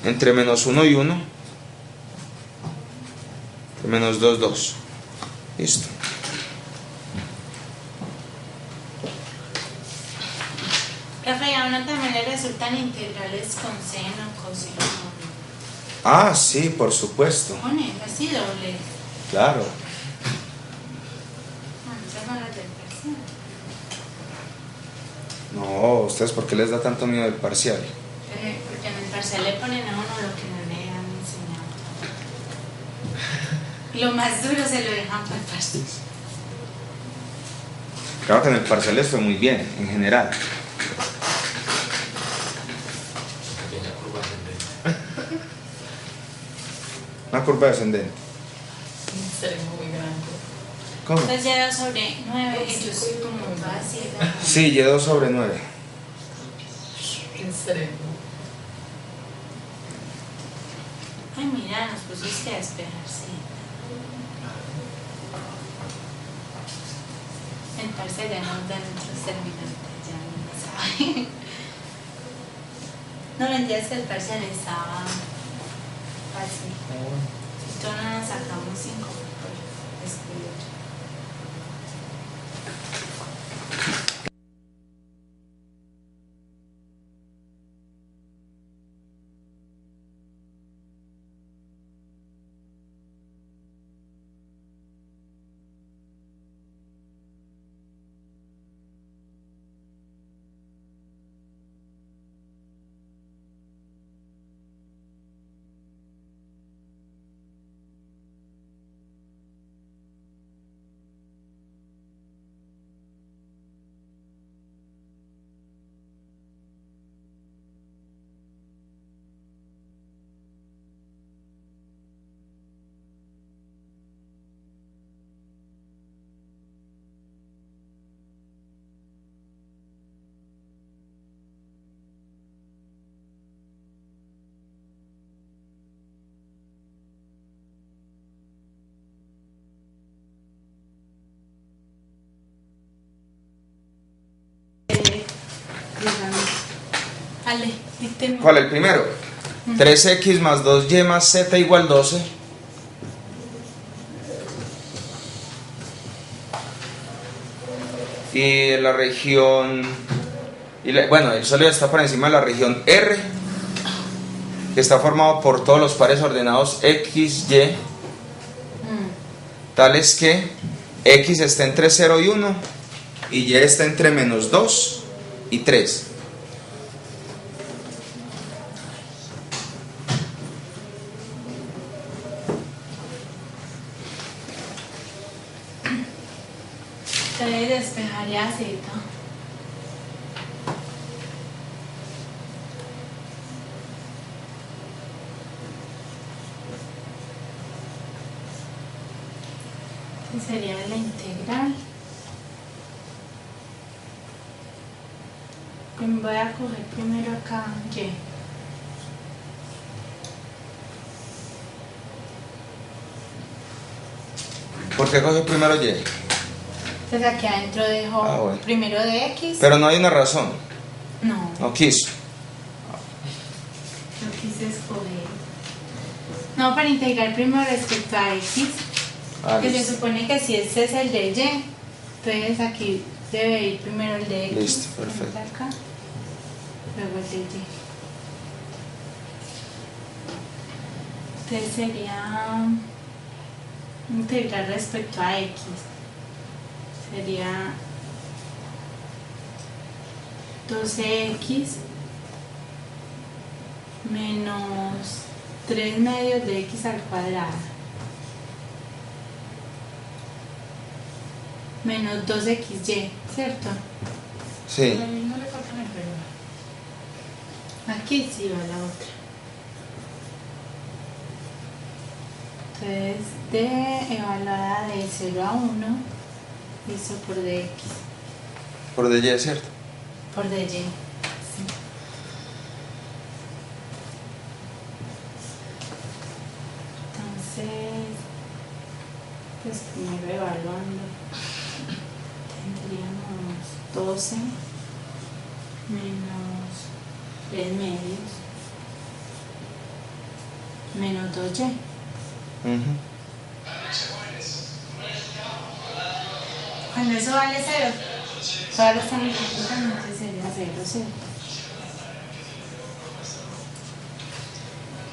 Speaker 1: entre menos 1 y 1, menos 2, 2. Listo.
Speaker 2: Profe, a uno también le resultan integrales con seno, coseno.
Speaker 1: Ah, sí, por supuesto.
Speaker 2: Pone así doble.
Speaker 1: Claro.
Speaker 2: Esas son las del parcial.
Speaker 1: No, ¿ustedes por qué les da tanto miedo el parcial?
Speaker 2: Porque en el parcial le ponen a uno lo que no le han enseñado. Lo más duro se lo dejan para el parcial.
Speaker 1: Claro que en el parcial les fue muy bien, en general. Una curva descendente.
Speaker 4: Extremo muy grande.
Speaker 1: ¿Cómo?
Speaker 2: Entonces ya sobre 9, yo soy como fácil.
Speaker 1: Sí, y2 sobre 9.
Speaker 4: Extremo.
Speaker 2: Ay, mira, nos pusiste a despejarse. El parcial ya nos dan otros terminantes, ya no sabe. No vendías que el parcial estaba fácil. Si tú no nos sacamos 5 por escribir. Ale, dícteme.
Speaker 1: ¿Cuál? El primero. 3x más 2y más z igual 12. Y la región... bueno, el sólido está por encima de la región R, que está formado por todos los pares ordenados x, y, tales que x está entre 0 y 1 y y está entre menos 2 y 3.
Speaker 2: Entonces despejaría Z. Sería la integral. Voy a coger primero acá Y.
Speaker 1: ¿Por qué cogió primero y?
Speaker 2: Entonces aquí adentro dejo
Speaker 1: bueno.
Speaker 2: primero de X.
Speaker 1: Pero no hay una razón.
Speaker 2: No,
Speaker 1: No quiso.
Speaker 2: no quise escoger. No, para integrar primero respecto a X.
Speaker 1: Ah,
Speaker 2: Que se
Speaker 1: listo.
Speaker 2: supone que si este es el de Y, entonces aquí debe ir primero el de X.
Speaker 1: Listo, perfecto.
Speaker 2: Acá, luego el de Y. Entonces sería integral respecto a X. Sería 12x menos 3 medios de x al cuadrado menos 2xy, ¿cierto?
Speaker 1: Sí.
Speaker 4: Pero a mí no le falta la integral.
Speaker 2: Aquí sí va la otra. Entonces, d evaluada de 0 a 1 hizo por dx
Speaker 1: Por de Y, ¿cierto?
Speaker 2: por dy. Sí. Entonces, pues primero evaluando, tendríamos 12 menos 3 medios menos 2y.
Speaker 1: Ujú.
Speaker 2: Cuando eso vale 0, todas las están multiplicando, entonces sería 0, 0.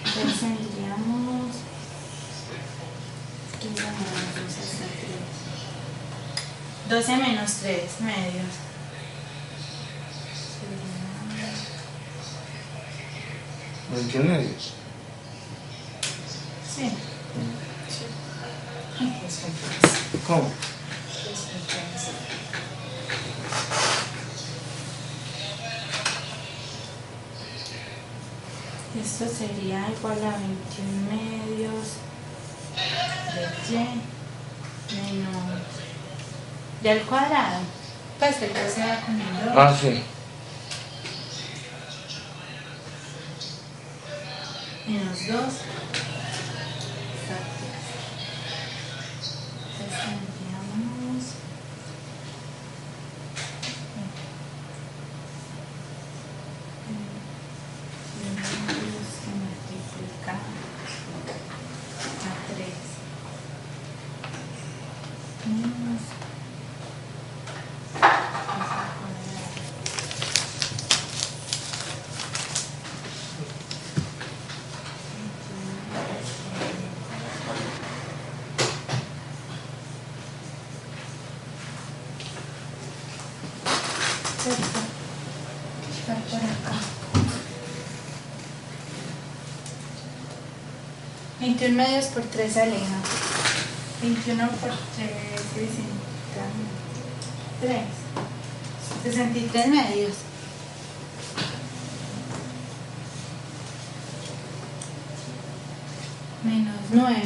Speaker 2: Entonces tendríamos 12 menos 3 medios. Sería-
Speaker 1: 21 medios.
Speaker 2: Sí.
Speaker 4: Ay, pues entonces,
Speaker 1: ¿Cómo?
Speaker 4: pues entonces.
Speaker 2: Esto sería igual a 21 medios de y menos y al cuadrado. Pues el 2 se va con el 2.
Speaker 1: Ah, sí.
Speaker 2: Menos 2. Exacto. Entonces tendríamos medios que multiplicamos a 3 menos 2 al cuadrado. Cierto. Está por acá. 21 medios por 3 aleja. 21 por 3, 3. 63 medios. Menos 9.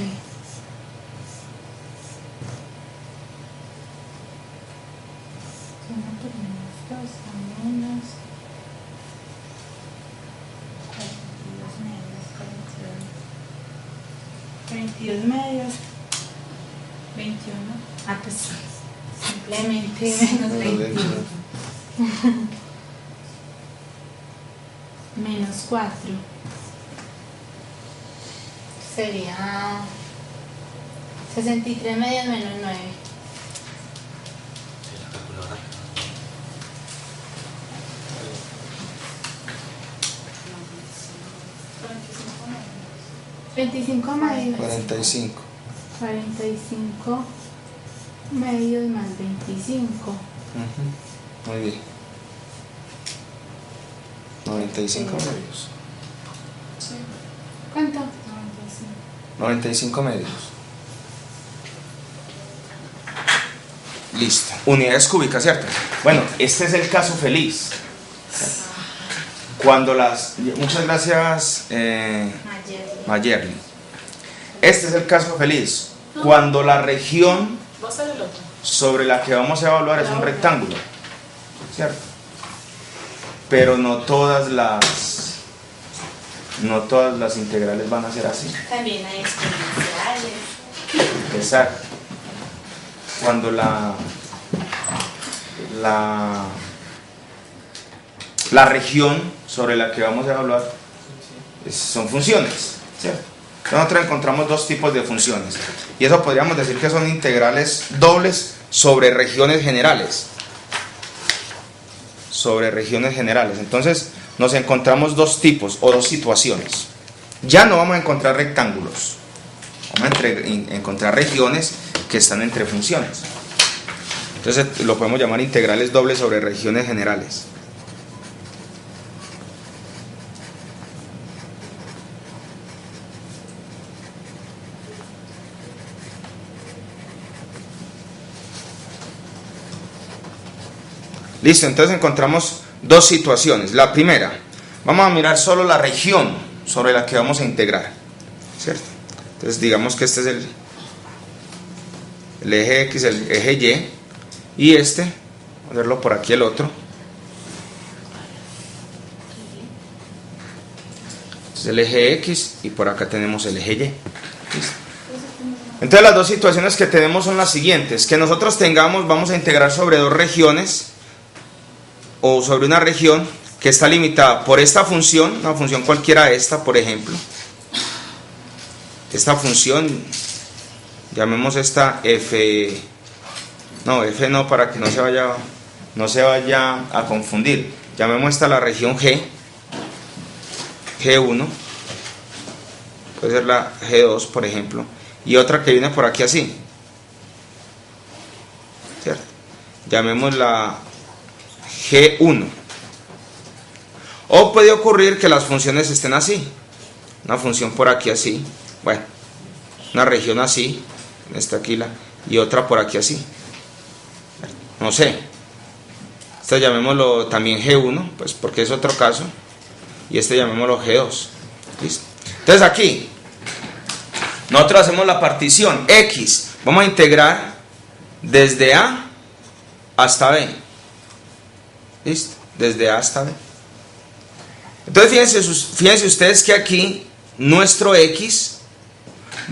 Speaker 2: Uno por menos 2 a menos 42 medios. 42 medios. 21. Ah, pues simplemente menos 21. Menos 4. Sería 63 medios menos 9.
Speaker 3: La calculadora.
Speaker 2: 25 medios.
Speaker 1: 45.
Speaker 2: 45 medios más 25.
Speaker 1: Ujú. Muy bien. 95 medios.
Speaker 4: Sí,
Speaker 2: ¿Cuánto?
Speaker 4: 95.
Speaker 1: 95 medios. Listo. Unidades cúbicas, ¿cierto? Bueno, este es el caso feliz. Cuando las... Muchas gracias,
Speaker 2: Ayer.
Speaker 1: Mayerly. Este es el caso feliz. Cuando la región
Speaker 4: Va a ser el otro.
Speaker 1: sobre la que vamos a evaluar es un rectángulo, ¿cierto? Pero no todas las integrales van a ser así.
Speaker 2: También hay exponenciales.
Speaker 1: Exacto. Cuando la región sobre la que vamos a evaluar son funciones, ¿cierto? Entonces nosotros encontramos dos tipos de funciones. Y eso podríamos decir que son integrales dobles sobre regiones generales. Sobre regiones generales. Entonces nos encontramos dos tipos o dos situaciones. Ya no vamos a encontrar rectángulos. Vamos a encontrar regiones que están entre funciones. Entonces lo podemos llamar integrales dobles sobre regiones generales. Listo, entonces encontramos dos situaciones. La primera, vamos a mirar solo la región sobre la que vamos a integrar, ¿cierto? Entonces digamos que este es el eje X, el eje Y, y este, vamos a verlo por aquí el otro. Este es el eje X y por acá tenemos el eje Y. ¿Listo? Entonces las dos situaciones que tenemos son las siguientes, que nosotros tengamos, vamos a integrar sobre dos regiones, o sobre una región que está limitada por esta función, una función cualquiera esta, por ejemplo. Esta función, llamemos esta F, no, para que no se vaya a confundir. Llamemos esta la región G, G1, puede ser la G2, por ejemplo, y otra que viene por aquí así, ¿cierto? Llamémosla G1. O puede ocurrir que las funciones estén así, una función por aquí así, bueno, una región así, esta aquí y otra por aquí así, no sé, esta llamémoslo también G1, pues porque es otro caso, y este llamémoslo G2. ¿Listo? Entonces aquí nosotros hacemos la partición X, vamos a integrar desde A hasta B. ¿Listo? Desde A hasta B. Entonces fíjense ustedes que aquí nuestro X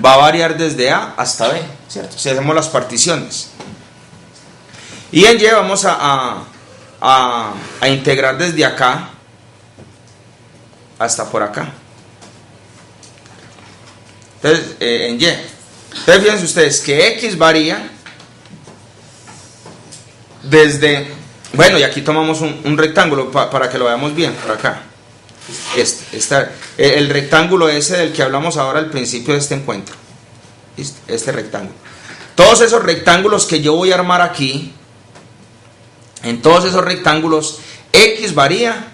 Speaker 1: va a variar desde A hasta B, ¿cierto? Si hacemos las particiones. Y en Y vamos a integrar desde acá hasta por acá. Entonces, en Y. Entonces fíjense ustedes que X varía desde... Bueno, y aquí tomamos un rectángulo para que lo veamos bien, por acá. El rectángulo ese del que hablamos ahora al principio de este encuentro. Este rectángulo. Todos esos rectángulos que yo voy a armar aquí, en todos esos rectángulos, X varía,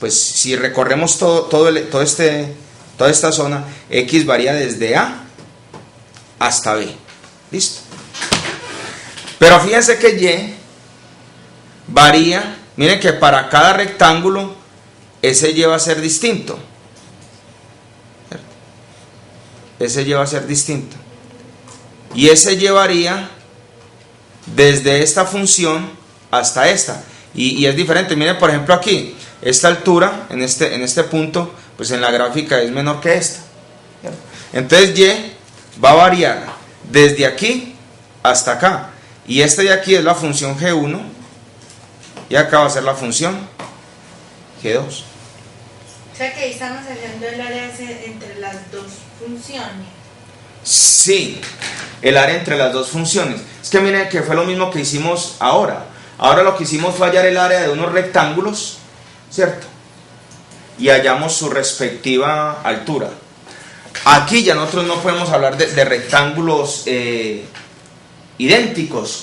Speaker 1: pues si recorremos toda esta zona, X varía desde A hasta B. ¿Listo? Pero fíjense que Y varía, miren que para cada rectángulo ese Y va a ser distinto. Ese Y va a ser distinto. Y ese Y varía desde esta función hasta esta. Y es diferente. Miren, por ejemplo, aquí, esta altura, en este punto, pues en la gráfica es menor que esta. Entonces Y va a variar desde aquí hasta acá. Y este de aquí es la función G1. Y acá va a ser la función G2.
Speaker 2: O sea que ahí estamos haciendo el área entre las dos funciones.
Speaker 1: Sí, el área entre las dos funciones. Es que miren que fue lo mismo que hicimos ahora. Ahora lo que hicimos fue hallar el área de unos rectángulos, ¿cierto? Y hallamos su respectiva altura. Aquí ya nosotros no podemos hablar de rectángulos idénticos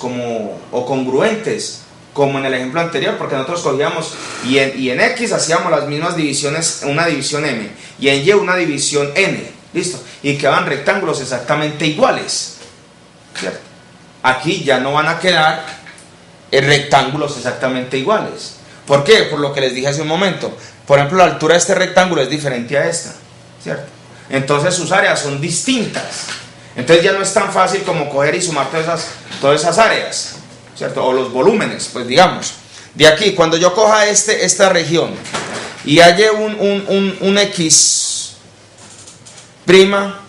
Speaker 1: o congruentes, como en el ejemplo anterior, porque nosotros cogíamos y en X hacíamos las mismas divisiones, una división M, y en Y una división N, ¿listo? Y quedaban rectángulos exactamente iguales, ¿cierto? Aquí ya no van a quedar rectángulos exactamente iguales. ¿Por qué? Por lo que les dije hace un momento. Por ejemplo, la altura de este rectángulo es diferente a esta, ¿cierto? Entonces sus áreas son distintas. Entonces ya no es tan fácil como coger y sumar todas esas áreas, ¿cierto? O los volúmenes, pues digamos. De aquí, cuando yo coja esta región y halle un X prima,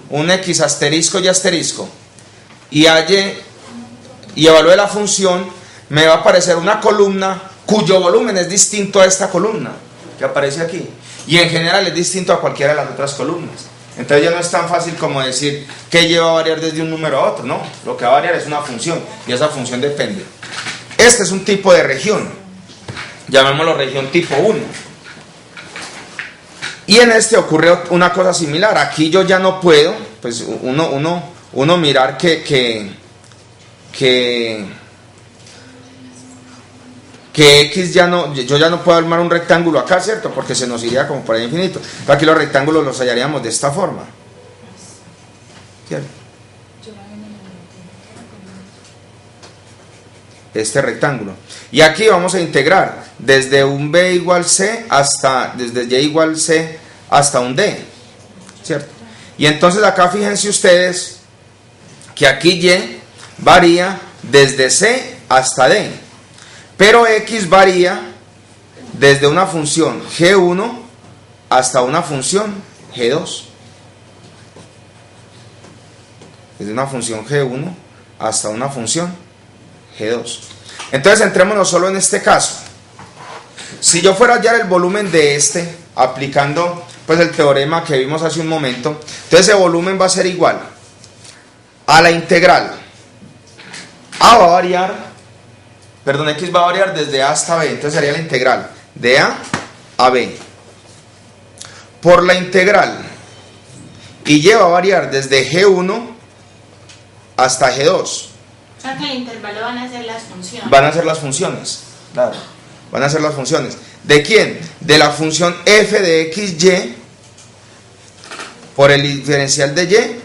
Speaker 1: un X asterisco y asterisco, y evalúe la función, me va a aparecer una columna cuyo volumen es distinto a esta columna que aparece aquí. Y en general es distinto a cualquiera de las otras columnas. Entonces ya no es tan fácil como decir qué lleva a variar desde un número a otro, no. Lo que va a variar es una función y esa función depende. Este es un tipo de región, llamémoslo región tipo 1. Y en este ocurre una cosa similar. Aquí yo ya no puedo, pues uno mirar que X ya no, yo ya no puedo armar un rectángulo acá, ¿cierto? Porque se nos iría como por el infinito. Pero aquí los rectángulos los hallaríamos de esta forma, ¿cierto? Este rectángulo. Y aquí vamos a integrar desde un B igual C hasta, desde Y igual C hasta un D, ¿cierto? Y entonces acá fíjense ustedes que aquí Y varía desde C hasta D, pero X varía desde una función G1 hasta una función G2. Desde una función G1 hasta una función G2. Entonces entrémonos solo en este caso. Si yo fuera a hallar el volumen de este, aplicando pues el teorema que vimos hace un momento, entonces ese volumen va a ser igual a la integral. A va a variar, perdón, X va a variar desde A hasta B, entonces sería la integral de A B. Por la integral Y va a variar desde G1 hasta G2.
Speaker 2: O sea que el intervalo van a ser las funciones.
Speaker 1: Van a ser las funciones, claro. Van a ser las funciones. ¿De quién? De la función f de xy por el diferencial de y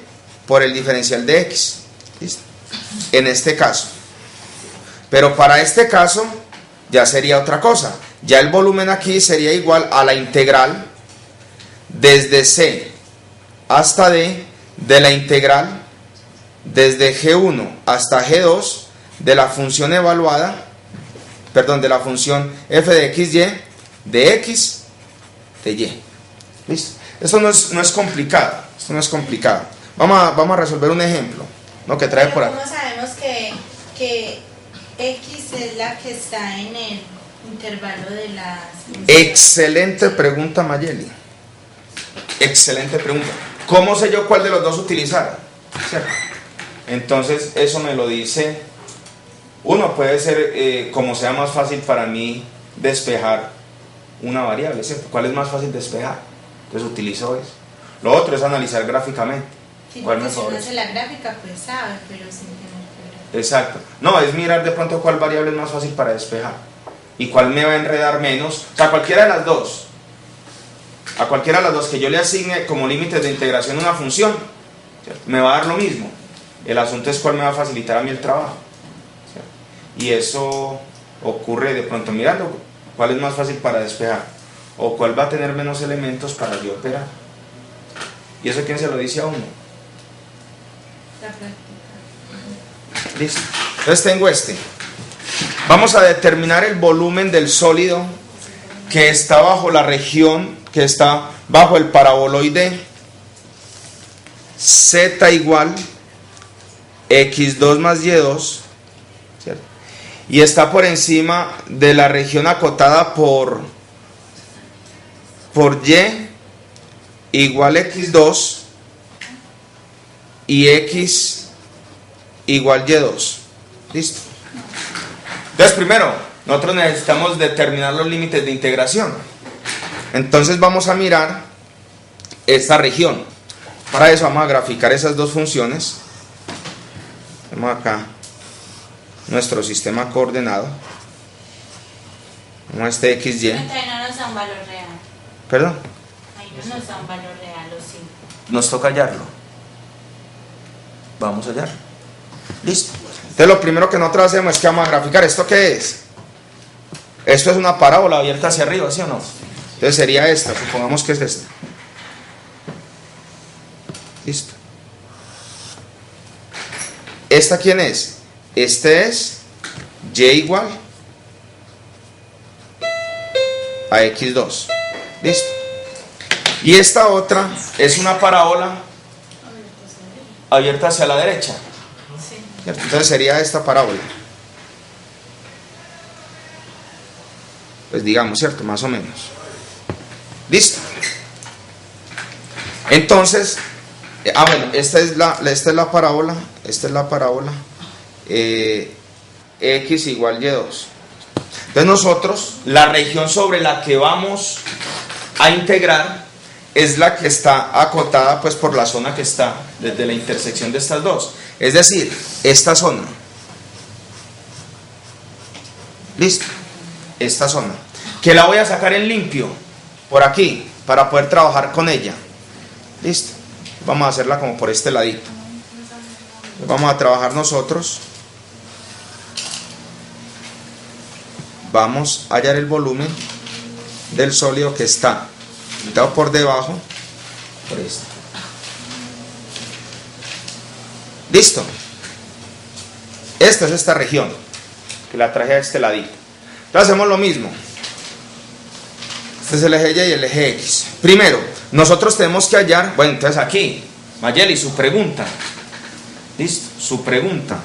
Speaker 1: por el diferencial de x. ¿Listo? En este caso. Pero para este caso ya sería otra cosa. Ya el volumen aquí sería igual a la integral desde c hasta d de la integral desde G1 hasta G2 de la función evaluada, perdón, de la función f de xy de x de y. ¿Listo? Esto no es complicado. Esto no es complicado. Vamos a resolver un ejemplo, ¿no? Que trae por aquí.
Speaker 2: ¿Cómo sabemos que x es la que está en el intervalo de las funciones?
Speaker 1: Excelente pregunta, Mayeli. Excelente pregunta. ¿Cómo sé yo cuál de los dos utilizar? ¿Cierto? Entonces eso me lo dice. Uno puede ser como sea más fácil para mí despejar una variable, ¿cierto? ¿Cuál es más fácil despejar? Entonces utilizo eso. Lo otro es analizar gráficamente.
Speaker 2: Sí,
Speaker 1: ¿Cuál
Speaker 2: porque
Speaker 1: me
Speaker 2: si uno
Speaker 1: favorece?
Speaker 2: hace la gráfica pues sabe, pero sin tener que ver.
Speaker 1: Exacto. No, es mirar de pronto cuál variable es más fácil para despejar y cuál me va a enredar menos. O sea, cualquiera de las dos. A cualquiera de las dos que yo le asigne como límites de integración una función, ¿cierto? Me va a dar lo mismo. El asunto es cuál me va a facilitar a mí el trabajo, ¿cierto? Y eso ocurre de pronto mirando cuál es más fácil para despejar o cuál va a tener menos elementos para yo operar. ¿Y eso quién se lo dice a uno?
Speaker 2: La práctica.
Speaker 1: Listo. Entonces tengo este. Vamos a determinar el volumen del sólido que está bajo la región, que está bajo el paraboloide z igual x2 más y2, ¿cierto? Y está por encima de la región acotada por y igual x2 y x igual y2. ¿Listo? Entonces primero nosotros necesitamos determinar los límites de integración. Entonces vamos a mirar esta región. Para eso vamos a graficar esas dos funciones. Tenemos acá nuestro sistema coordenado. Como este XY.
Speaker 2: Entonces no nos da un valor real.
Speaker 1: ¿Perdón?
Speaker 2: Ahí no nos da un valor real, ¿o sí?
Speaker 1: Nos toca hallarlo. Vamos a hallarlo. Listo. Entonces lo primero que nosotros hacemos es que vamos a graficar. ¿Esto qué es? Esto es una parábola abierta hacia arriba, ¿sí o no? Entonces sería esta, supongamos que es esta. Listo. ¿Esta quién es? Este es y igual a x2. Listo. Y esta otra es una parábola abierta hacia la derecha.
Speaker 2: Sí.
Speaker 1: ¿Cierto? Entonces sería esta parábola. Pues digamos, ¿cierto? Más o menos. Listo. Entonces, bueno, esta es la parábola, x igual y2. Entonces nosotros, la región sobre la que vamos a integrar es la que está acotada pues por la zona que está desde la intersección de estas dos, es decir, esta zona. Listo, esta zona, que la voy a sacar en limpio por aquí para poder trabajar con ella. Listo, vamos a hacerla como por este ladito. Vamos a trabajar nosotros. Vamos a hallar el volumen del sólido que está quitado por debajo, por esto. Listo. Esta es esta región que la traje a este ladito. Entonces hacemos lo mismo. Este es el eje Y y el eje X. Primero, nosotros tenemos que hallar, bueno, entonces aquí, Mayeli, su pregunta. Listo, su pregunta.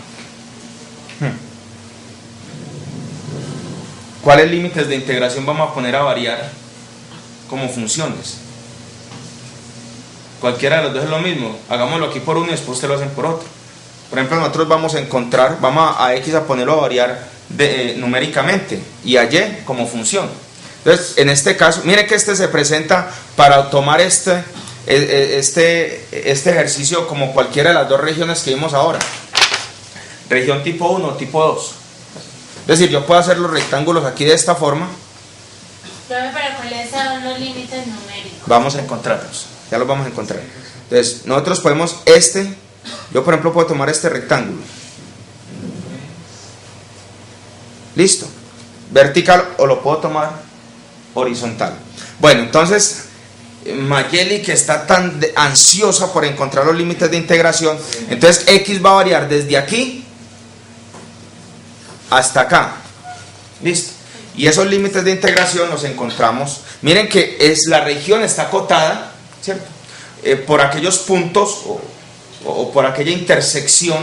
Speaker 1: ¿Cuáles límites de integración vamos a poner a variar como funciones? Cualquiera de los dos es lo mismo. Hagámoslo aquí por uno y después ustedes lo hacen por otro. Por ejemplo, nosotros vamos a encontrar, vamos a X a ponerlo a variar numéricamente y a Y como función. Entonces, en este caso, miren que este se presenta para tomar este ejercicio como cualquiera de las dos regiones que vimos ahora. Región tipo 1 o tipo 2. Es decir, yo puedo hacer los rectángulos aquí de esta forma.
Speaker 2: Pero ¿cuáles son los límites numéricos?
Speaker 1: Vamos a encontrarlos, ya los vamos a encontrar. Entonces, nosotros podemos yo por ejemplo puedo tomar este rectángulo. Listo. Vertical o lo puedo tomar horizontal. Bueno, entonces, Mayeli, que está tan ansiosa por encontrar los límites de integración, entonces X va a variar desde aquí hasta acá. Listo. Y esos límites de integración los encontramos. Miren que la región está acotada, ¿cierto? Por aquellos puntos o por aquella intersección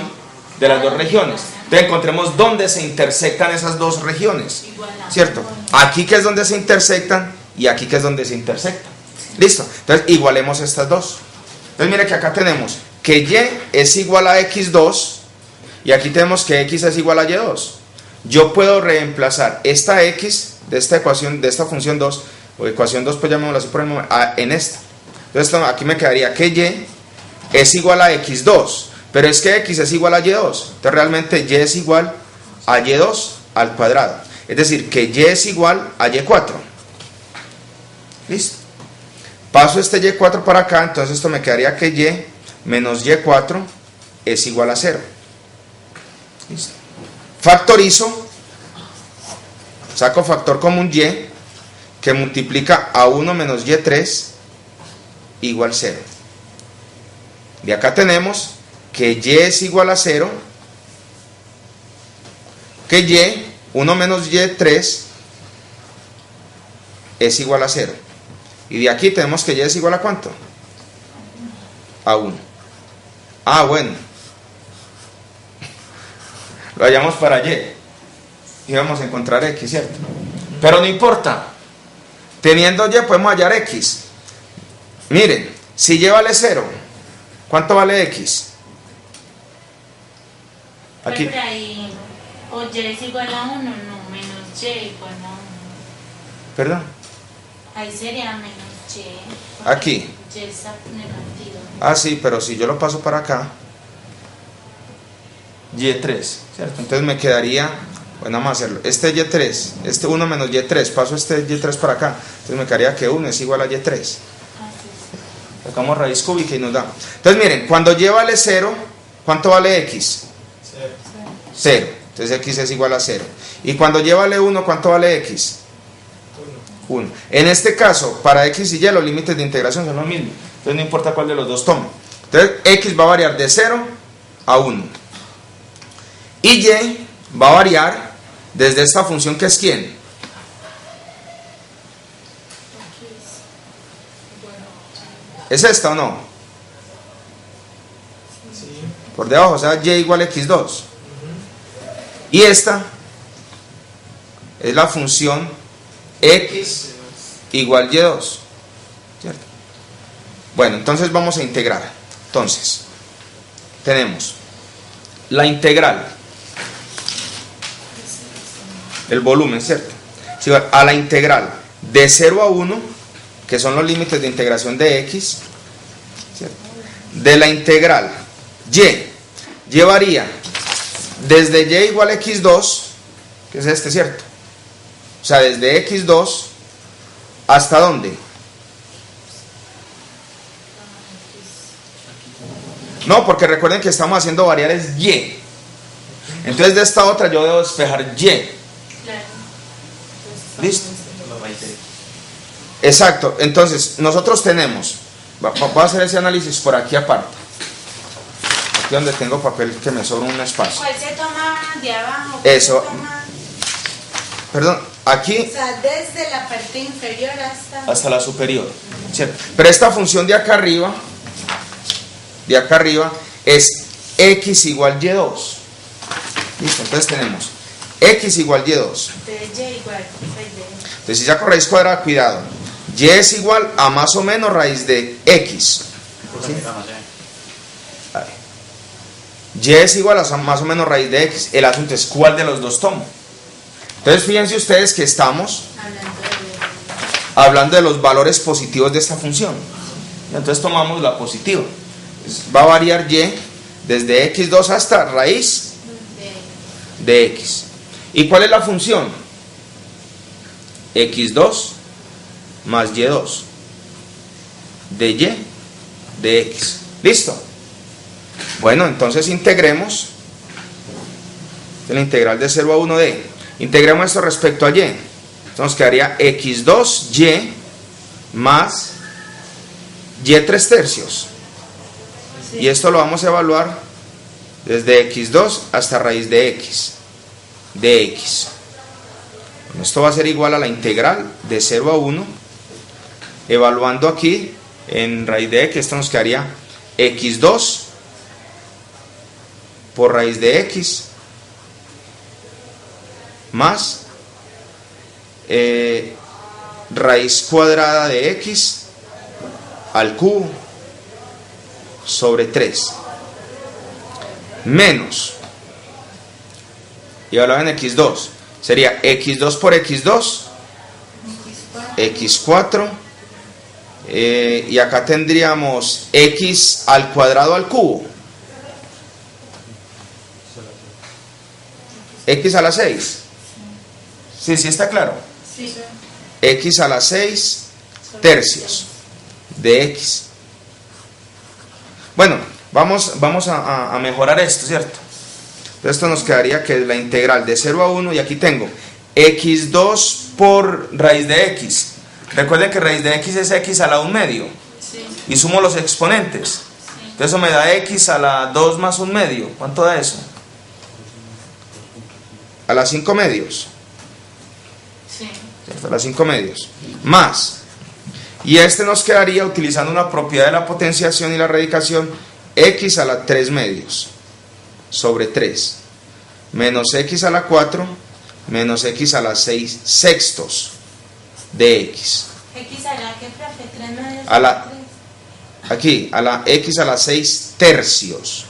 Speaker 1: de las dos regiones. Entonces encontremos dónde se intersectan esas dos regiones, ¿cierto? Aquí que es donde se intersectan y aquí que es donde se intersectan. Listo. Entonces igualemos estas dos. Entonces mire que acá tenemos que Y es igual a X2 y aquí tenemos que X es igual a Y2. Yo puedo reemplazar esta X de esta ecuación, de esta función 2, o ecuación 2, pues llamémosla así por el momento, en esta. Entonces aquí me quedaría que Y es igual a X2, pero es que X es igual a Y2. Entonces realmente Y es igual a Y2 al cuadrado. Es decir, que Y es igual a Y4. Listo. Paso este Y4 para acá, entonces esto me quedaría que Y menos Y4 es igual a 0. Listo. Factorizo, saco factor común Y, que multiplica a 1 menos Y3 igual 0. De acá tenemos que Y es igual a 0, que Y, 1 menos Y3 es igual a 0. Y de aquí tenemos que Y es igual a ¿cuánto? A 1. Ah, bueno. Lo hallamos para Y y vamos a encontrar X, ¿cierto? Pero no importa, teniendo Y podemos hallar X. Miren, si Y vale 0, ¿cuánto vale X? Aquí.
Speaker 2: Pero ahí, o Y es igual a 1, no, menos Y igual a 1.
Speaker 1: ¿Perdón?
Speaker 2: Ahí sería menos Y.
Speaker 1: Aquí.
Speaker 2: Y está negativo.
Speaker 1: Ah, sí, pero si yo lo paso para acá, Y3, ¿cierto? Entonces me quedaría, bueno, vamos a hacerlo, este Y3, este 1 menos Y3, paso este Y3 para acá, entonces me quedaría que 1 es igual a Y3. Sacamos raíz cúbica y nos da. Entonces miren, cuando Y vale 0, ¿cuánto vale X? 0. Entonces X es igual a 0. Y cuando Y vale 1, ¿cuánto vale X? 1. En este caso, para X y Y los límites de integración son los mismos. Entonces no importa cuál de los dos tome. Entonces X va a variar de 0 a 1. Y Y va a variar desde esta función que es ¿quién? ¿Es esta o no? Por debajo, o sea, Y igual a X2. Y esta es la función X igual Y2. ¿Cierto? Bueno, entonces vamos a integrar. Entonces, tenemos la integral del volumen, ¿cierto? Sí, a la integral de 0 a 1, que son los límites de integración de x, ¿cierto? De la integral y, llevaría desde y igual a x2, que es este, ¿cierto? O sea, desde x2 hasta ¿dónde? No, porque recuerden que estamos haciendo variables y. Entonces de esta otra yo debo despejar y.
Speaker 2: Claro.
Speaker 1: ¿Listo? Exacto. Entonces nosotros tenemos, voy a hacer ese análisis por aquí aparte. Aquí donde tengo papel que me sobra un espacio.
Speaker 2: ¿Cuál se toma de abajo? ¿Cuál
Speaker 1: Eso.
Speaker 2: se toma?
Speaker 1: Perdón, aquí
Speaker 2: O sea, desde la parte inferior hasta
Speaker 1: la superior, ¿cierto? Pero esta función de acá arriba es x igual y2. Listo, entonces tenemos x igual y2.
Speaker 2: de y igual,
Speaker 1: Entonces si saco raíz cuadrada, cuidado, y es igual a más o menos raíz de x. ¿Sí? A ver. Y es igual a más o menos raíz de x. El asunto es cuál de los dos tomo. Entonces fíjense ustedes que estamos hablando de los valores positivos de esta función. Entonces tomamos la positiva. Va a variar y desde x2 hasta raíz de x. ¿Y cuál es la función? x2 más y2 de y de x. ¿Listo? Bueno, entonces integremos la integral de 0 a 1 de. Integremos esto respecto a y. Entonces quedaría x2y más y3/3.
Speaker 2: Sí.
Speaker 1: Y esto lo vamos a evaluar desde x2 hasta raíz de x. De x. Esto va a ser igual a la integral de 0 a 1. Evaluando aquí en raíz de x, esto nos quedaría x2 por raíz de x más raíz cuadrada de x al cubo sobre 3 menos, y ahora en x2 sería x2 por x2 x4 y acá tendríamos x al cuadrado al cubo, x a la 6. Sí, sí está claro.
Speaker 2: Sí.
Speaker 1: X a la 6 tercios de x. Bueno, vamos a mejorar esto, ¿cierto? Entonces esto nos quedaría que es la integral de 0 a 1 y aquí tengo x2 por raíz de x. Recuerden que raíz de x es x a la 1 medio.
Speaker 2: Sí.
Speaker 1: Y sumo los exponentes.
Speaker 2: Sí.
Speaker 1: Entonces eso me da x a la 2 más 1 medio. ¿Cuánto da eso? A las 5 medios.
Speaker 2: Sí.
Speaker 1: ¿Cierto? A las 5 medios. Más. Y este nos quedaría utilizando una propiedad de la potenciación y la radicación, x a la 3 medios sobre 3 menos x a la 4 menos x a la 6 sextos de x.
Speaker 2: X a la que, profe, 3 medios
Speaker 1: A la-
Speaker 2: sobre 3.
Speaker 1: Aquí, a la x a la 6 tercios.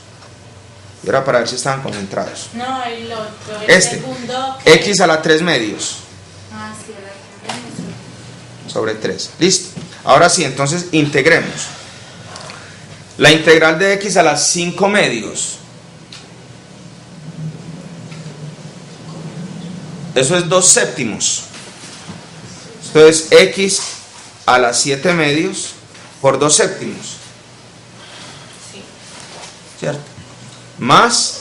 Speaker 1: Y ahora para ver si estaban concentrados.
Speaker 2: No, el otro, el
Speaker 1: Este.
Speaker 2: segundo.
Speaker 1: X a la 3 medios
Speaker 2: Ah, sí, la que
Speaker 1: sobre 3. Listo. Ahora sí, entonces integremos. La integral de x a la 5 medios. Eso es 2 séptimos. Entonces x a la 7 medios por 2 séptimos.
Speaker 2: Sí.
Speaker 1: ¿Cierto? Más,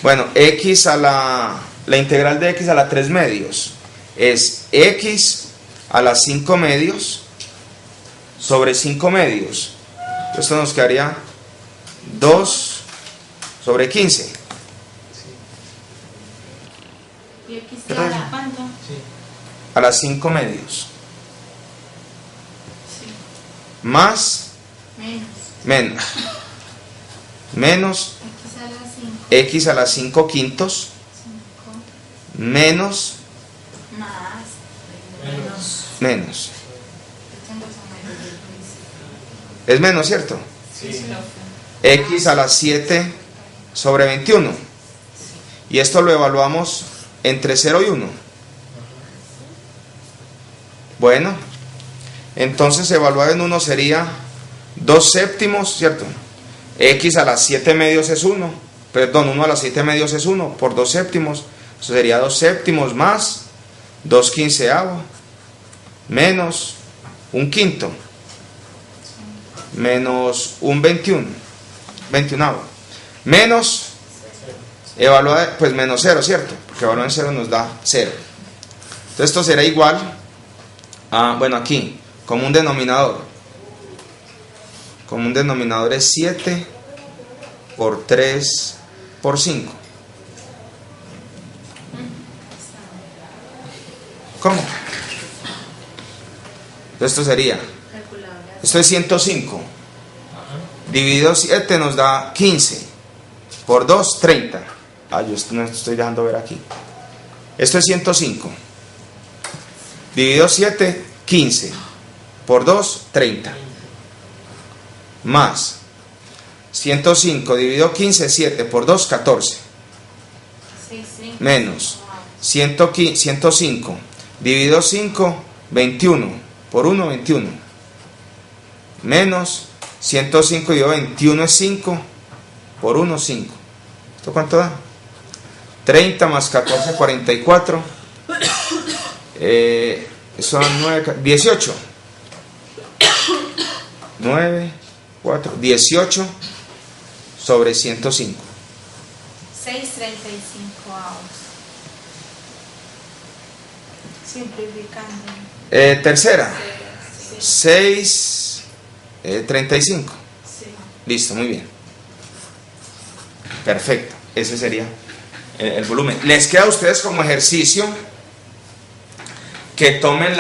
Speaker 1: bueno, x a la integral de x a la 3 medios es x a la 5 medios sobre 5 medios. Esto nos quedaría 2 sobre 15.
Speaker 2: ¿Y X a la cuánto?
Speaker 1: A las 5 medios.
Speaker 2: Sí.
Speaker 1: Más,
Speaker 2: Menos.
Speaker 1: menos
Speaker 2: X a la 5.
Speaker 1: x a las 5 quintos
Speaker 2: 5
Speaker 1: menos
Speaker 2: más.
Speaker 4: Menos.
Speaker 1: menos.
Speaker 2: Yo tengo esa mayoría.
Speaker 1: Es menos, ¿cierto?
Speaker 4: Sí.
Speaker 1: X a la 7 sobre 21. Y esto lo evaluamos entre 0 y 1. Bueno, entonces evaluado en 1 sería 2 séptimos, ¿cierto? X a las 7 medios es 1. Perdón, 1 a las 7 medios es 1 por 2 séptimos. Eso sería 2 séptimos más 2 quinceavos menos 1 quinto menos 1 21avo menos evaluar, pues menos 0, ¿cierto? Porque evaluar en 0 nos da 0. Entonces esto será igual a, bueno, aquí, común denominador. Común denominador es 7 por 3 por 5. ¿Cómo? Esto sería, esto es 105. Dividido 7 nos da 15. Por 2, 30. Ah, yo no estoy dejando ver aquí. Esto es 105. Dividido 7, 15. Por 2, 30. Más 105 dividido 15, 7. Por 2, 14. Menos 105 dividido 5, 21. Por 1, 21. Menos 105 dividido 21 es 5. Por 1, 5. ¿Esto cuánto da? 30 más 14, 44. Son 9, 18. 9, 4, 18 sobre 105.
Speaker 2: 6,35 avos. Simplificando.
Speaker 1: Tercera.
Speaker 2: Sí.
Speaker 1: 6,35.
Speaker 2: Sí.
Speaker 1: Listo, muy bien. Perfecto. Ese sería el volumen. Les queda a ustedes como ejercicio que tomen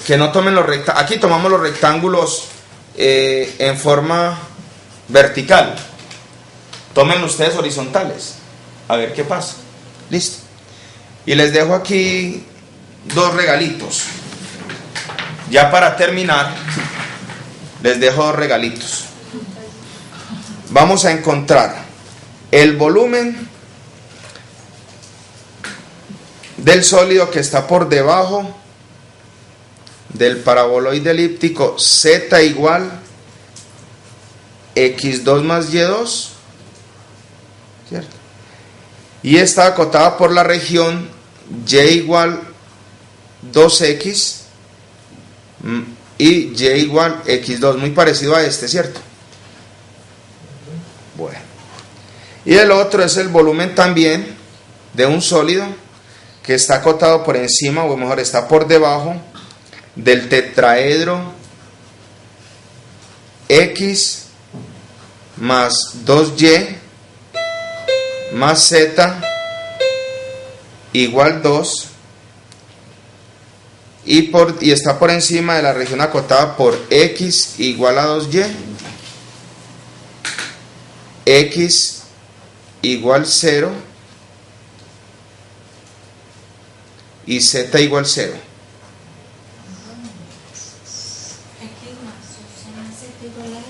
Speaker 1: que no tomen los rectángulos. Aquí tomamos los rectángulos en forma vertical. Tomen ustedes horizontales. A ver qué pasa. Listo. Y les dejo aquí 2 regalitos. Ya para terminar, les dejo 2 regalitos. Vamos a encontrar el volumen del sólido que está por debajo del paraboloide elíptico z igual x2 más y2, ¿cierto? Y está acotada por la región y igual 2x y y igual x2, muy parecido a este, ¿cierto? Bueno, y el otro es el volumen también de un sólido que está acotado por encima, o mejor está por debajo del tetraedro x más 2y más z igual 2 y está por encima de la región acotada por x igual a 2y, x igual 0 y z igual 0.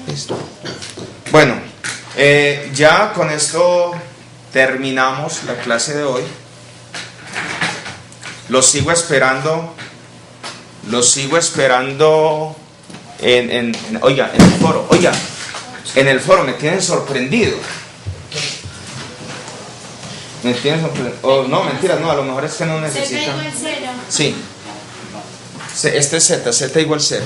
Speaker 1: Listo. Bueno, ya con esto terminamos la clase de hoy. Los sigo esperando oiga, en el foro. Oiga, en el foro me tienen sorprendido. Me tienen sorprendido. Oh, no, mentira, no, a lo mejor es que no necesitan.
Speaker 2: Z igual 0.
Speaker 1: Sí. Este es z igual 0.